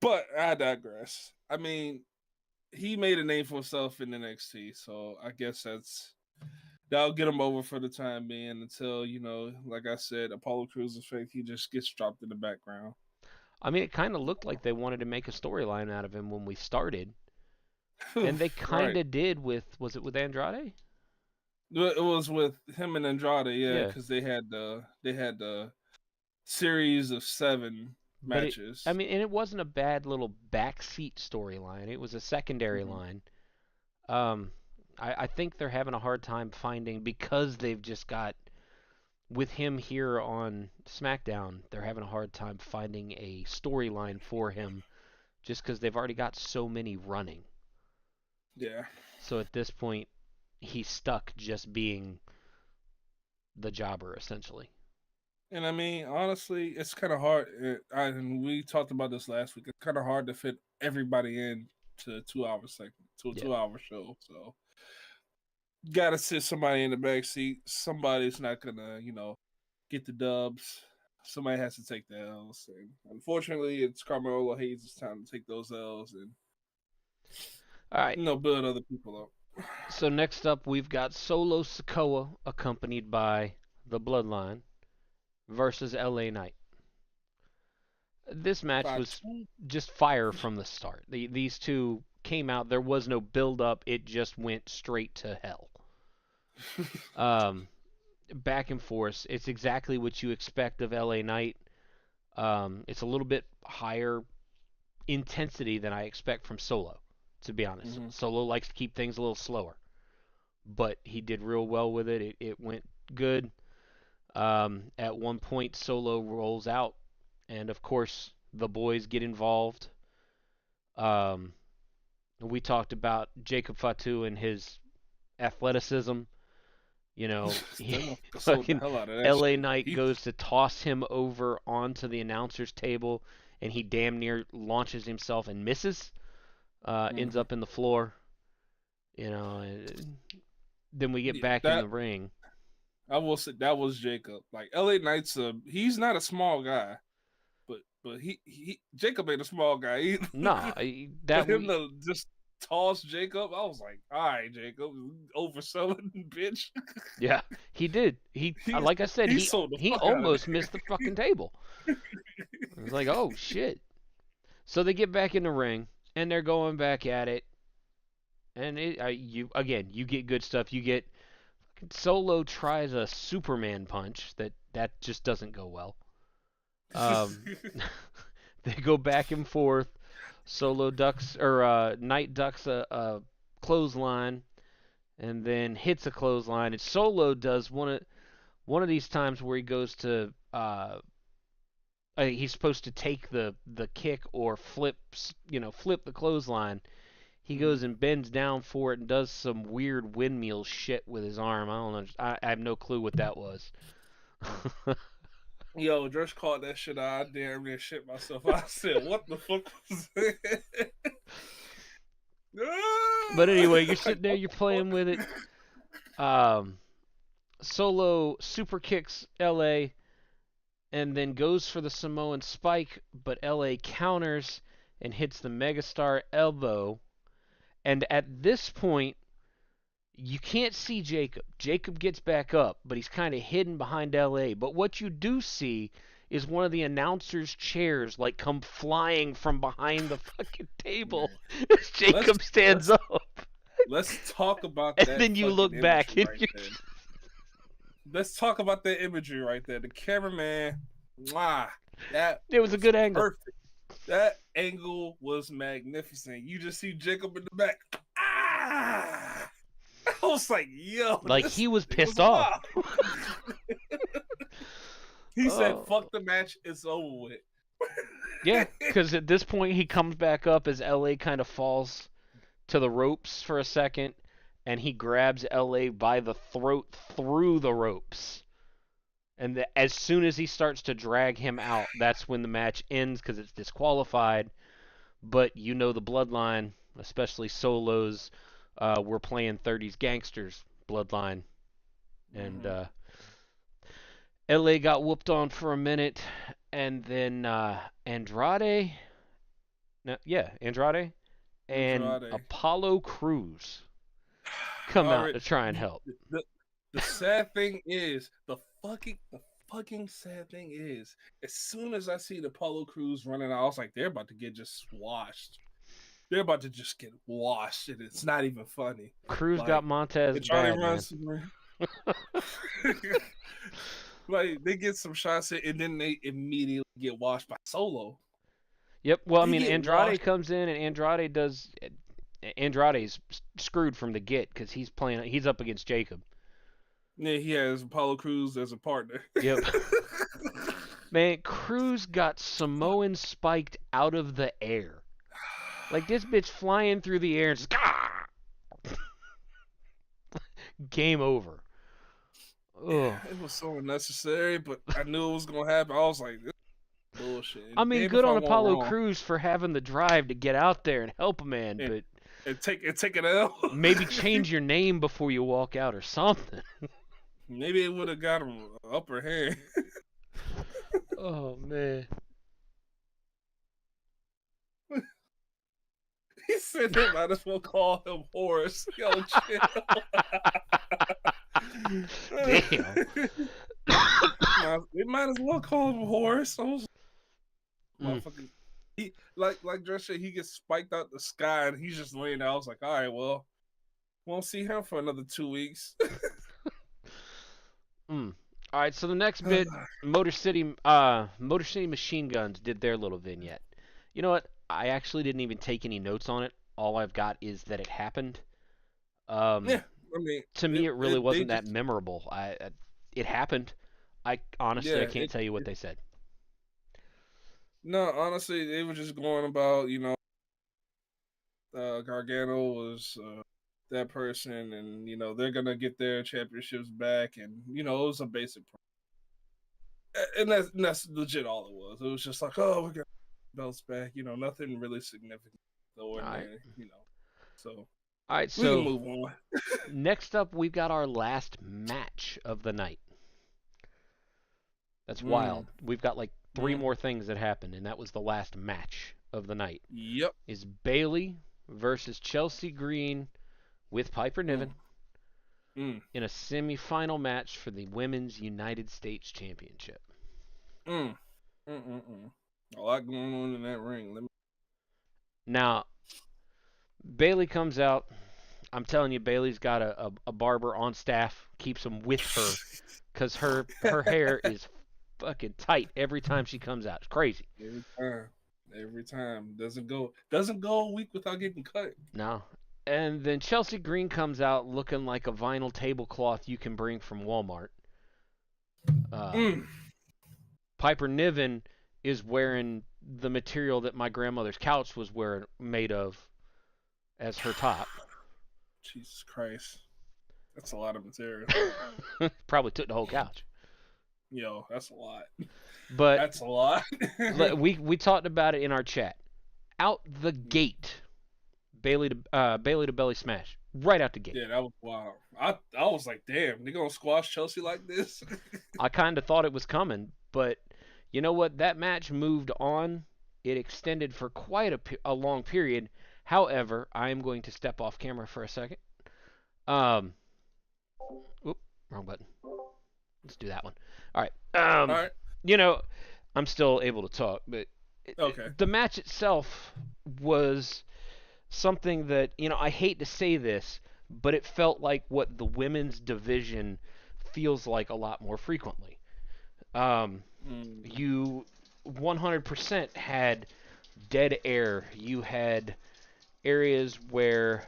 But I digress. I mean, he made a name for himself in NXT, so I guess that'll get him over for the time being until, like I said, Apollo Crews effect, he just gets dropped in the background. I mean, it kind of looked like they wanted to make a storyline out of him when we started, and they kind Right. of did with was it with Andrade? It was with him and Andrade, yeah, Yeah, because they had the series of 7 but I matches. mean, and it wasn't a bad little backseat storyline. It was a secondary Hmm. line. Um, I think they're having a hard time finding because they've just got with him here on SmackDown. They're having a hard time finding a storyline for him just because they've already got so many running. Yeah. So at this point, he's stuck just being the jobber essentially. And I mean, honestly, it's kind of hard. And we talked about this last week. It's kind of hard to fit everybody in to a 2 hour segment, to a Yeah. 2 hour show. So, gotta sit somebody in the back seat. Somebody's not gonna, get the dubs. Somebody has to take the L's. And unfortunately, it's Carmelo Hayes' time to take those L's and, All right. build other people up. So next up, we've got Solo Sikoa accompanied by the Bloodline versus LA Knight. This match was Fatu. just fire from the start. These two came out. There was no build up. It just went straight to hell. Um, Back and forth. It's exactly what you expect of LA Knight. It's a little bit higher intensity than I expect from Solo, to be honest. Hmm. Solo likes to keep things a little slower, but he did real well with it. It went good. At one point, Solo rolls out, and of course, the boys get involved. Um, we talked about Jacob Fatu and his athleticism. You know, That he motherfucker sold the fucking hell out of that LA shit. Knight goes to toss him over onto the announcer's table, and he damn near launches himself and misses. Ends Mhm. up in the floor. You know, and then we get Yeah, back in that the ring. I will say that was Jacob. Like LA Knight's he's not a small guy, but he Jacob ain't a small guy either. Nah, For that him we to just toss Jacob, I was like, all right, Jacob, overselling, bitch. yeah, he did. He's Like I said, he he sold the he fuck out of almost missed the fucking table. I was like, oh shit. So they get back in the ring and they're going back at it, and you get good stuff. You get Solo tries a Superman punch that just doesn't go well. Um, there. they go back and forth. Solo ducks or Knight ducks a clothesline and then hits a clothesline. And Solo does one of these times where he goes to he's supposed to take the kick or flip the clothesline. He goes Mhm. and bends down for it and does some weird windmill shit with his arm. I don't know. I have no clue what that was. Yo, Josh called that shit out. I damn near shit myself. I said, what the fuck was that? But anyway, you're Like, sitting there, what you're the fuck? playing with it. Um, Solo super kicks LA and then goes for the Samoan spike, but LA counters and hits the Megastar elbow. And at this point, you can't see Jacob. Jacob gets back up, but he's kind of hidden behind LA. But what you do see is one of the announcers' chairs like come flying from behind the fucking table Man, as let's Jacob stands let's up. let's talk about And that then you fucking look back imagery and right you're there. Let's talk about that imagery right there. The cameraman, mwah, that it was a was good angle. perfect. That angle was magnificent. You just see Jacob in the back. Ah! I was like, yo, Like this he was it was pissed off. wild. He said, Oh. fuck the match, it's over with. Yeah, because at this point he comes back up as LA kind of falls to the ropes for a second, and he grabs LA by the throat through the ropes. And as soon as he starts to drag him out, that's when the match ends because it's disqualified. But you know the bloodline, especially Solos, we're playing 30s gangsters bloodline. And Mm-hmm. LA got whooped on for a minute, and then Andrade, no, yeah, Andrade and Andrade. Apollo Crews come out Already, to try and help. the the sad thing is the fucking sad thing is, as soon as I see the Apollo Crews running out, I was like, they're about to get just washed. They're about to just get washed, and it's not even funny. Crews got Like Montez Andrade bad, man. runs, like they get some shots in, and then they immediately get washed by Solo. Yep. Well, I They mean, get Andrade washed. comes in, and Andrade does. Andrade's screwed from the get because he's playing. He's up against Jacob. Yeah, he has Apollo Crews as a partner. Yep. Man, Crews got Samoan spiked out of the air. Like this bitch flying through the air and just game over. Ugh. It was so unnecessary, but I knew it was gonna happen. I was like, this is bullshit. I And mean, damn good if I on won't Apollo wrong Crews for having the drive to get out there and help a man, and, but take an L. maybe change your name before you walk out or something. Maybe it would have got him an upper hand. Oh man. He said they might as well call him Horace. Yo, chill. Damn. They might as well call him Horace. I was Mm. motherfucking. He like Dress said, he gets spiked out the sky and he's just laying there. I was like, all right, well, won't see him for another 2 weeks. Mm. All right, so the next bit, Motor City Machine Guns did their little vignette. You know what? I actually didn't even take any notes on it. All I've got is that it happened. Yeah, I mean, To me, it really they wasn't that just memorable. It happened. I honestly, I yeah. can't tell you what they said. No, honestly, they were just going about Gargano was that person, and they're gonna get their championships back, and it was a basic. And that's legit all it was. It was just like, oh, we're gonna belts back. Nothing really significant though in All right. there. So All right, we can so move on. next up, we've got our last match of the night. That's wild. We've got like three more things that happened, and that was the last match of the night. Yep. Is Bayley versus Chelsea Green with Piper Niven in a semifinal match for the Women's United States Championship. A lot going on in that ring. Now, Bayley comes out. I'm telling you, Bayley's got a barber on staff, keeps him with her, because her hair is fucking tight every time she comes out. It's crazy. Every time. Doesn't go a week without getting cut. No. And then Chelsea Green comes out looking like a vinyl tablecloth you can bring from Walmart. Piper Niven is wearing the material that my grandmother's couch was made of as her top. Jesus Christ. That's a lot of material. Probably took the whole couch. Yo, that's a lot. But that's a lot. we talked about it in our chat. Out the gate, Bayley to belly smash. Right out the gate. Yeah, that was wild. I was like, damn, they gonna squash Chelsea like this? I kind of thought it was coming, but you know what? That match moved on. It extended for quite a long period. However, I am going to step off camera for a second. Wrong button. Let's do that one. All right. All right. I'm still able to talk, but okay. The match itself was something that, I hate to say this, but it felt like what the women's division feels like a lot more frequently. You 100% had dead air. You had areas where,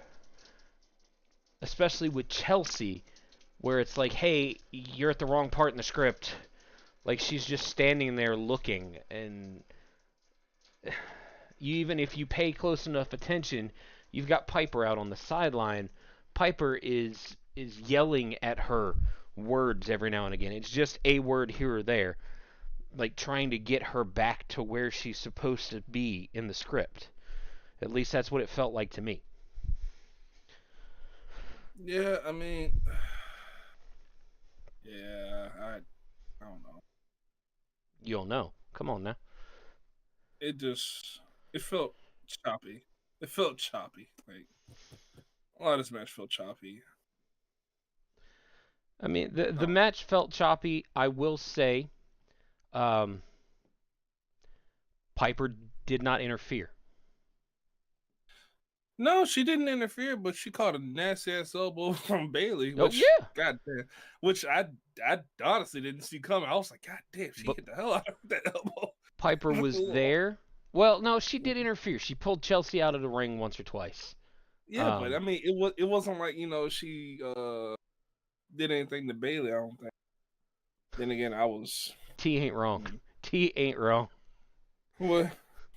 especially with Chelsea, where it's like, hey, you're at the wrong part in the script. Like, she's just standing there looking, and even if you pay close enough attention, you've got Piper out on the sideline, Piper is yelling at her words every now and again. It's just a word here or there, like trying to get her back to where she's supposed to be in the script. At least that's what it felt like to me. Yeah, I mean, yeah, I don't know. You don't know. Come on now. It just it felt choppy. It felt choppy. Like a lot of this match felt choppy. I mean, the Oh. match felt choppy. I will say, um, Piper did not interfere. No, she didn't interfere, but she caught a nasty ass elbow from Bailey, Oh which yeah, god damn, which I honestly didn't see coming. I was like, God damn, she but hit the hell out of that elbow. Piper was there. Well, no, she did interfere. She pulled Chelsea out of the ring once or twice. Yeah, but I Um, mean, it wasn't like she did anything to Bailey. I don't think. Then again, I was T ain't wrong. mm, T ain't wrong. what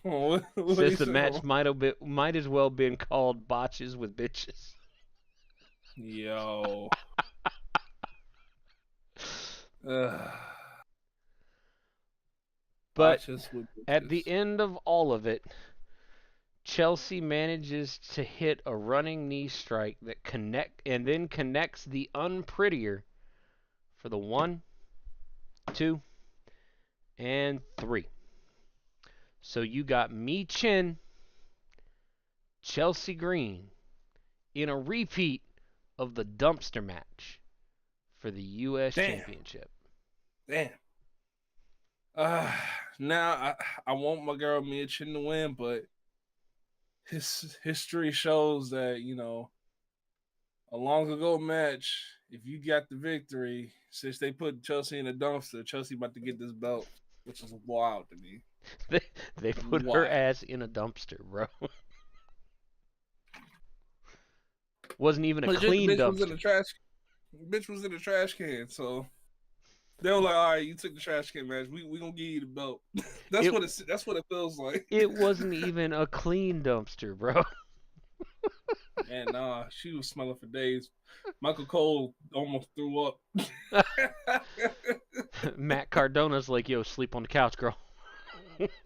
what are Says you the match saying? might as well been called botches with bitches. Yo, uh, But botches with at the bitches. end of all of it, Chelsea manages to hit a running knee strike that connects the unprettier for the 1, 2, and 3. So you got Me Chin, Chelsea Green in a repeat of the dumpster match for the U.S. Damn, Championship. damn. Uh, now I want my girl Mia Chin to win, but his history shows that a long ago match. If you got the victory, since they put Chelsea in a dumpster, Chelsea about to get this belt, which is wild to me. They, they put her Wild. ass in a dumpster, bro. Wasn't even a Legit, the clean bitch was in the dumpster. trash. Bitch was in the trash can, so they were like, "All right, you took the trash can match. We gonna give you the belt." It That's what it feels like. it wasn't even a clean dumpster, bro. And nah, she was smelling for days. Michael Cole almost threw up. Matt Cardona's like, yo, sleep on the couch, girl.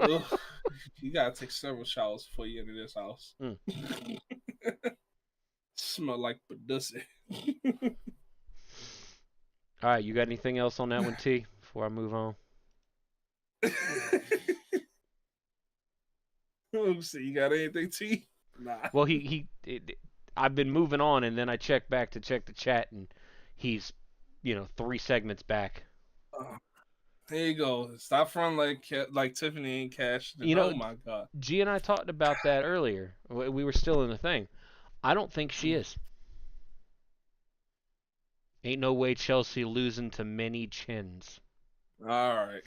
Ugh, you gotta take several showers before you enter this house. Mm. Smell like pussy. All right, you got anything else on that one, T? Before I move on. Let's see, you got anything, T? Nah. Well, I've been moving on, and then I checked back to check the chat, and he's, 3 segments back. Oh, there you go. Stop fronting like Tiffany ain't cashed it. You know, Oh my god. G and I talked about that earlier. We were still in the thing. I don't think she is. Ain't no way Chelsea losing to many chins. All right.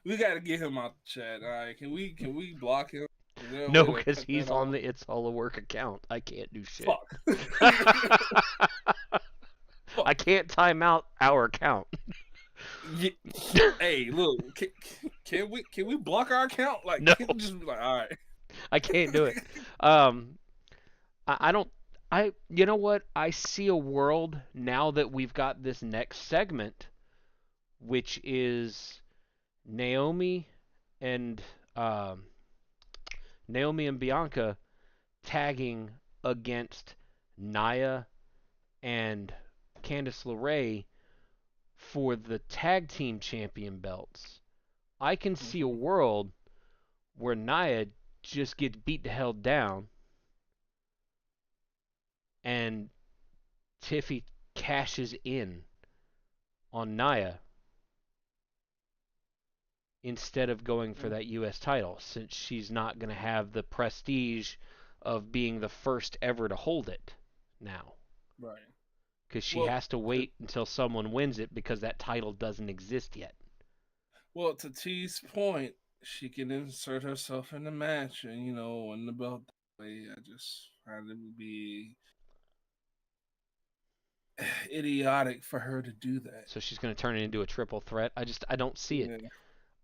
We got to get him out the chat. All right, can we block him? Is there a No, way to because cut he's that on off? the It's All a Work account. I can't do shit. Fuck. I Fuck. can't time out our account. Yeah. Hey, look, can we block our account? Like, No, can we just be like, all right. I can't do it. Um, I don't. You know what? I see a world now that we've got this next segment, which is Naomi and um, Naomi and Bianca tagging against Nia and Candice LeRae for the tag team champion belts. I can see a Mhm. world where Nia just gets beat the hell down and Tiffy cashes in on Nia instead of going for that U.S. title, since she's not going to have the prestige of being the first ever to hold it now. Right. Because she Well, has to to, wait until someone wins it because that title doesn't exist yet. well, to T's point, she can insert herself in the match and win the belt that way. I just find it would be idiotic for her to do that. So she's going to turn it into a triple threat. I don't see it. Yeah,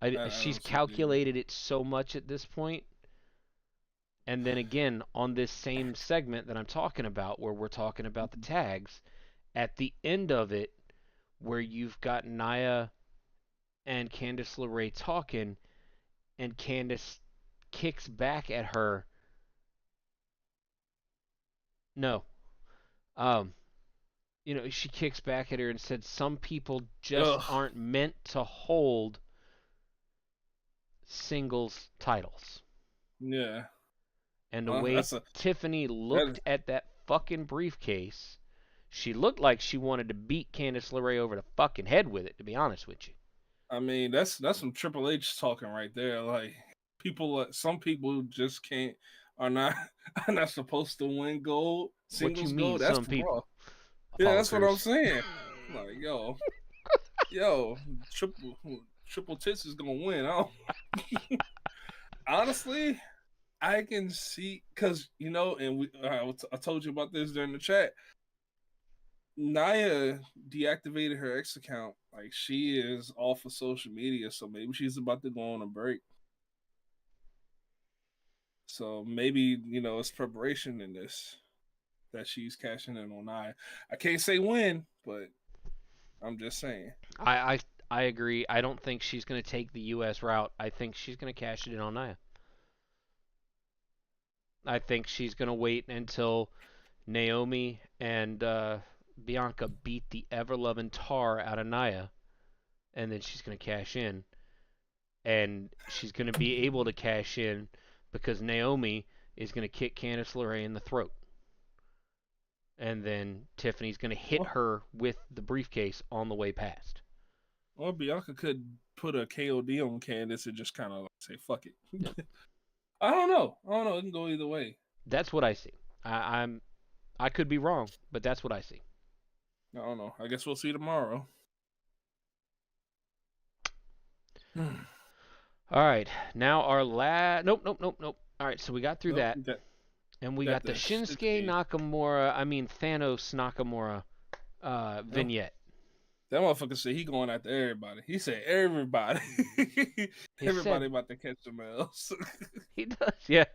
I She's don't see it either. calculated it so much at this point, And then again, on this same segment that I'm talking about, where we're talking about the tags, at the end of it, where you've got Nia and Candice LeRae talking, and Candice kicks back at her. No, um, she kicks back at her and said, "Some people just Ugh. aren't meant to hold singles titles." Yeah. And the way That's a Tiffany that. looked at that fucking briefcase, she looked like she wanted to beat Candice LeRae over the fucking head with it, to be honest with you. I mean, that's some Triple H talking right there. Like some people just can't are not are not supposed to win gold, What you singles mean, gold. That's some raw. people? Yeah, that's what I'm Fuckers. saying. Like, yo, triple tits is gonna win. Honestly, I can see because and I told you about this during the chat. Naya deactivated her X account. Like she is off of social media, so maybe she's about to go on a break. So maybe it's preparation in this that she's cashing in on Naya. I can't say when, but I'm just saying. I, I I agree. I don't think she's going to take the U.S. route. I think she's going to cash it in on Nia. I think she's going to wait until Naomi and Bianca beat the ever-loving tar out of Nia, and then she's going to cash in. And she's going to be able to cash in because Naomi is going to kick Candice LeRae in the throat. And then Tiffany's going to hit Well, her with the briefcase on the way past. well, Bianca could put a KOD on Candice and just kind of say fuck it. Yep. I don't know. I don't know. It can go either way. That's what I see. I could be wrong, but that's what I see. I don't know. I guess we'll see tomorrow. All right, now our last. Nope. All right, so we got through Nope. that, and we Got got the the Shinsuke Shinsuke. Nakamura. I mean Thanos Nakamura Oh, vignette. that motherfucker said he going after everybody. He said everybody. He Everybody said about to catch some else. he does. Yeah,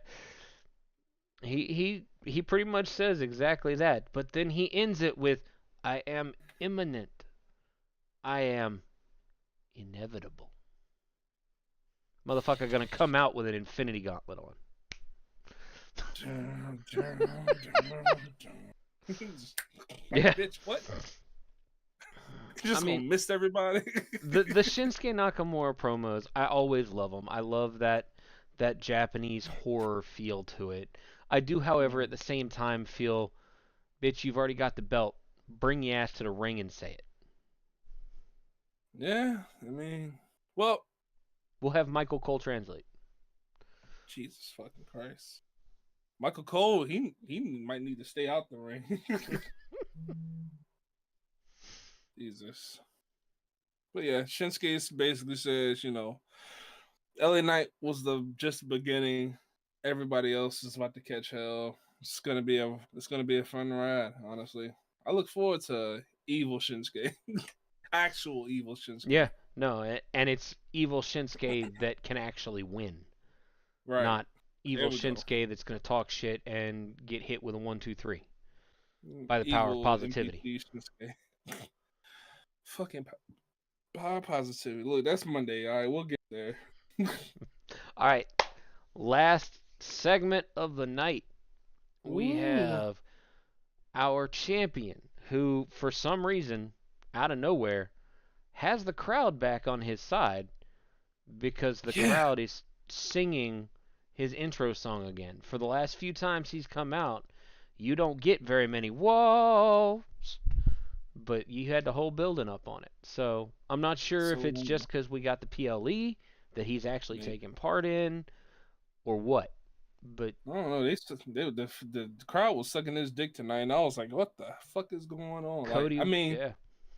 he pretty much says exactly that. But then he ends it with, "I am imminent. I am inevitable." Motherfucker gonna come out with an Infinity Gauntlet on. Yeah. Bitch, what? You I just gonna mean, miss everybody? the Shinsuke Nakamura promos, I always love them. I love that Japanese horror feel to it. I do, however, at the same time feel, bitch, you've already got the belt. Bring your ass to the ring and say it. Yeah, I mean, well, We'll have Michael Cole translate. Jesus fucking Christ. Michael Cole, he might need to stay out the ring. Jesus. But yeah, Shinsuke basically says, LA Knight was the just beginning. Everybody else is about to catch hell. It's gonna be a fun ride, honestly. I look forward to evil Shinsuke. Actual evil Yeah, Shinsuke. no, and it's evil Shinsuke that can actually win, Right. not evil There we go. Shinsuke that's gonna talk shit and get hit with a 1, 2, 3 by the power of Evil positivity. MVP Shinsuke. Fucking power positivity. Look, that's Monday. All right, we'll get there. All right, last segment of the night. We Ooh. have our champion, who, for some reason, out of nowhere, has the crowd back on his side because the Yeah. crowd is singing his intro song again. For the last few times he's come out, you don't get very many whoa, but you had the whole building up on it. So I'm not sure if it's So just because we got the PLE that he's actually maybe. taking part in or what. But I don't know. The crowd was sucking his dick tonight, and I was like, "What the fuck is going on?" Like, I Cody, mean, yeah,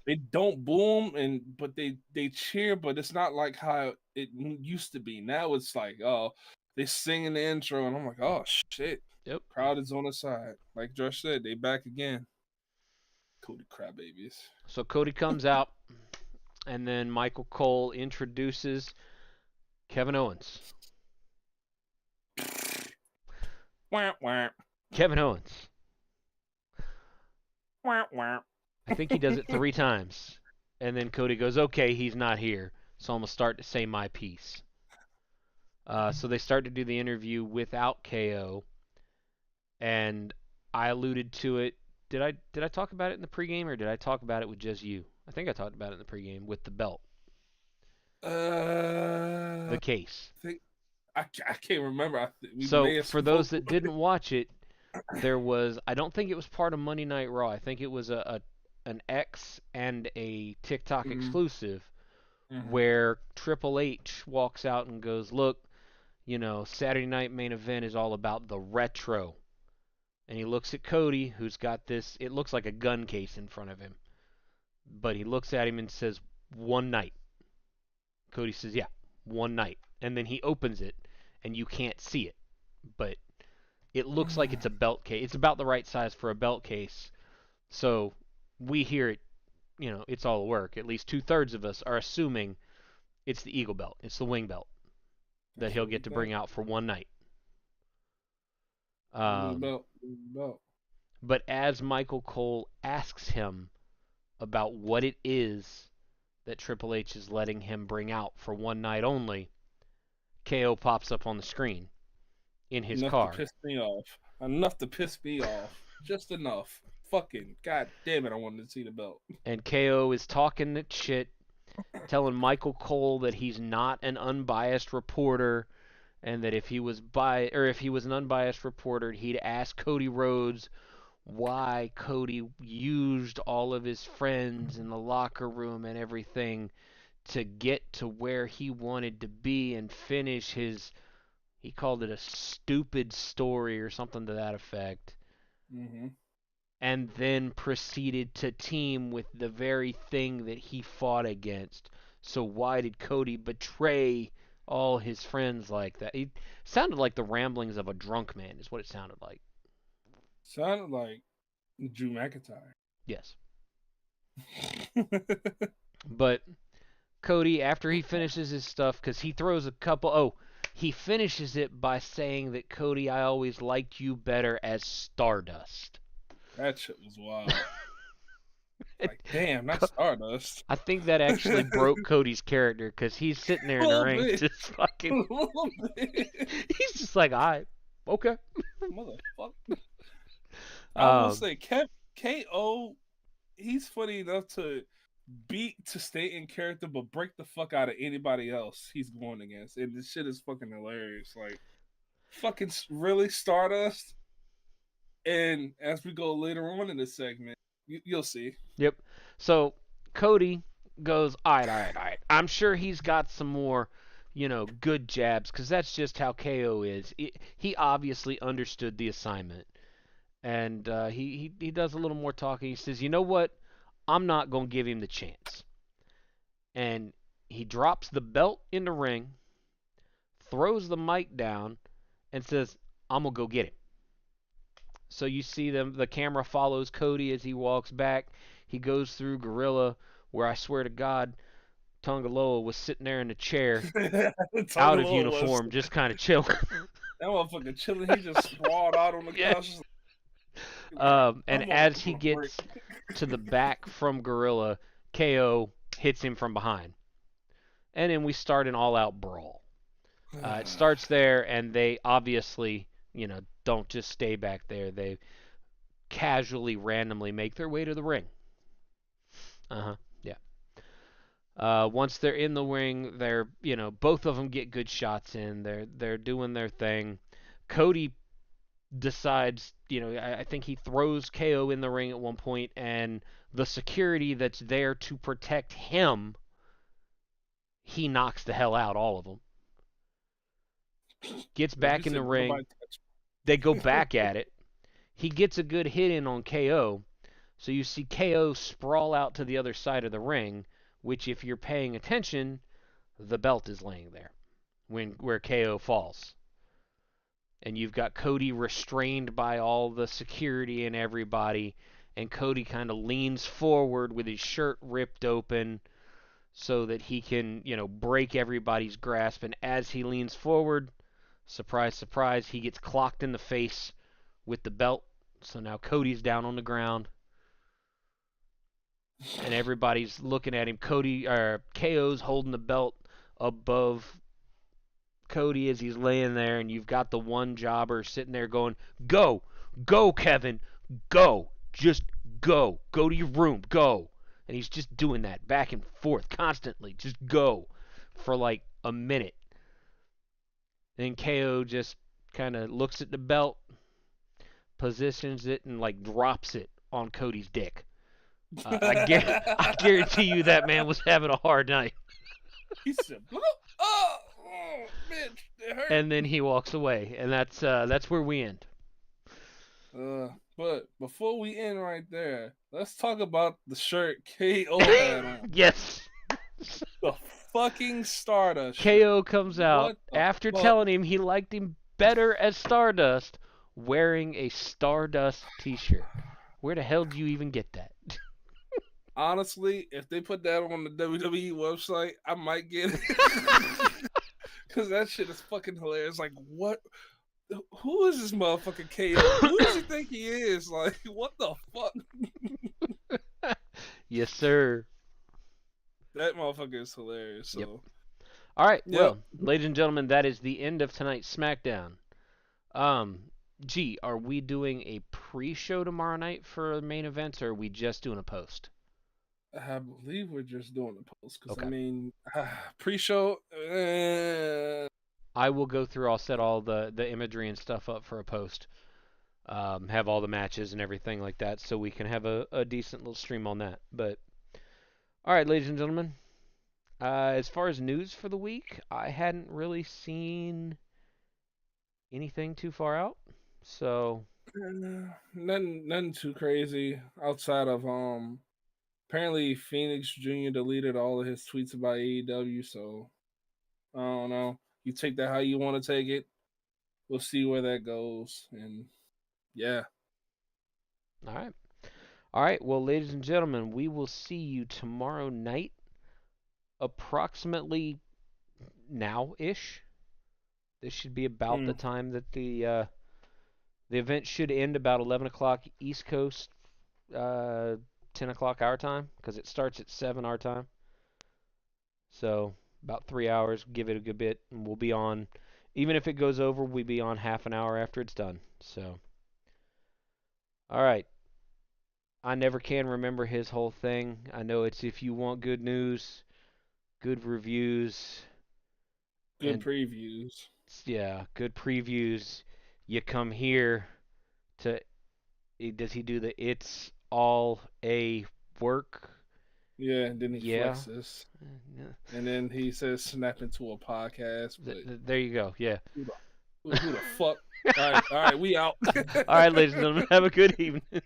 they don't boom, but they cheer, but it's not like how it used to be. Now it's like, oh, they singing the intro, and I'm like, oh shit, yep. crowd is on the side. Like Josh said, they back again. Cody Crybabies. So Cody comes out, and then Michael Cole introduces Kevin Owens. Wah, wah, Kevin Owens. wah, wah. I think he does it 3 times. And then Cody goes, okay, he's not here. So I'm going to start to say my piece. So they start to do the interview without KO. And I alluded to it. Did I talk about it in the pregame or did I talk about it with just you? I think I talked about it in the pregame with the belt, the I case. think I can't remember. We So may have for those spoke. that didn't watch it, there was I don't think it was part of Monday Night Raw. I think it was a an X and a TikTok Mm-hmm. exclusive Mm-hmm. where Triple H walks out and goes, "Look, Saturday Night Main Event is all about the retro." And he looks at Cody, who's got this, it looks like a gun case in front of him. But he looks at him and says, "One night." Cody says, "Yeah, one night." And then he opens it, and you can't see it. But it looks like it's a belt case. It's about the right size for a belt case. So we hear it, it's all work. At least 2/3 of us are assuming it's the Eagle belt. It's the wing belt that That's he'll what we get to think. bring out for one night. Ring the Um, belt. Ring the belt. but as Michael Cole asks him about what it is that Triple H is letting him bring out for one night only, KO pops up on the screen in his Enough to car. piss me off. Enough to piss me off. Just enough. Fucking god damn it! I wanted to see the belt. And KO is talking that shit, telling Michael Cole that he's not an unbiased reporter, and that if he was an unbiased reporter, he'd ask Cody Rhodes why Cody used all of his friends in the locker room and everything to get to where he wanted to be and finish his, he called it a stupid story or something to that effect, Mm-hmm. and then proceeded to team with the very thing that he fought against. So why did Cody betray all his friends like that? It sounded like the ramblings of a drunk man is what it sounded like. Sounded like Drew McIntyre. Yes. But Cody, after he finishes his stuff, because he throws a couple. Oh, he finishes it by saying that Cody, I always liked you better as Stardust. That shit was wild. Like, damn, not Stardust. I think that actually broke Cody's character because he's sitting there A in the little ring bit. just A fucking. little bit. He's just like, okay. Motherfucker. I will Um, say, KO, he's funny enough to stay in character, but break the fuck out of anybody else he's going against. And this shit is fucking hilarious. Like, fucking really Stardust. And as we go later on in this segment, you'll see. yep. So Cody goes, all right. I'm sure he's got some more, good jabs because that's just how KO is. He obviously understood the assignment. And he does a little more talking. He says, you know what? I'm not going to give him the chance. And he drops the belt in the ring, throws the mic down, and says, I'm going to go get him. So you see the camera follows Cody as he walks back. He goes through Gorilla, where I swear to God, Tongaloa was sitting there in a chair, out of Tongaloa was uniform, just kind of chilling. that motherfucker chilling. He just sprawled out on the Yeah. couch. Just like, And as he gets to the back from Gorilla, KO hits him from behind. And then we start an all-out brawl. It starts there, and they obviously, don't just stay back there. They casually, randomly make their way to the ring. Yeah. Once they're in the ring, they're, both of them get good shots in. They're doing their thing. Cody decides, I think he throws KO in the ring at one point, and the security that's there to protect him, he knocks the hell out, all of them. Gets Like you back in said, the don't ring. nobody touch They go back at it. He gets a good hit in on KO. So you see KO sprawl out to the other side of the ring, which, if you're paying attention, the belt is laying there where KO falls. And you've got Cody restrained by all the security and everybody, and Cody kind of leans forward with his shirt ripped open so that he can, break everybody's grasp. And as he leans forward, Surprise, surprise, he gets clocked in the face with the belt. So now Cody's down on the ground, and everybody's looking at him. KO's holding the belt above Cody as he's laying there, and you've got the one jobber sitting there going, "Go, go, Kevin, go, just go, go to your room, go." And he's just doing that back and forth constantly, just go for like a minute. Then KO just kind of looks at the belt, positions it, and like drops it on Cody's dick. I guarantee you that man was having a hard night. He said, oh, bitch, it hurt. And then he walks away, and that's where we end. But before we end right there, let's talk about the shirt KO had on. Yes. The fucking Stardust KO comes out after fuck? telling him he liked him better as Stardust, wearing a Stardust t-shirt. Where the hell do you even get that? Honestly, if they put that on the WWE website, I might get it. Because that shit is fucking hilarious. Like, what? Who is this motherfucking KO? Who does he think he is? Like, what the fuck? Yes, sir. That motherfucker is hilarious. So. Yep. All right. Yep. Well, ladies and gentlemen, that is the end of tonight's SmackDown. Are we doing a pre-show tomorrow night for the main events, or are we just doing a post? I believe we're just doing a post. Because, okay. I mean, pre-show... I will go through, I'll set all the imagery and stuff up for a post. Have all the matches and everything like that, so we can have a decent little stream on that. But, alright, ladies and gentlemen. As far as news for the week, I hadn't really seen anything too far out. So... nothing too crazy outside of, apparently Phoenix Jr. deleted all of his tweets about AEW, so I don't know. You take that how you want to take it. We'll see where that goes. And yeah. All right. Well, ladies and gentlemen, we will see you tomorrow night, approximately now-ish. This should be about the time that the event should end, about 11 o'clock East Coast, 10 o'clock our time, because it starts at 7 our time. So about 3 hours, give it a good bit, and we'll be on. Even if it goes over, we'll be on half an hour after it's done. So, all right. I never can remember his whole thing. I know it's if you want good news, good reviews, good previews. Yeah, good previews. You come here to. Does he do the "It's all a work"? Yeah, and then he flexes. And then he says snap into a podcast. But there you go. Yeah. Who the fuck? All right, we out. All right, ladies and gentlemen, have a good evening.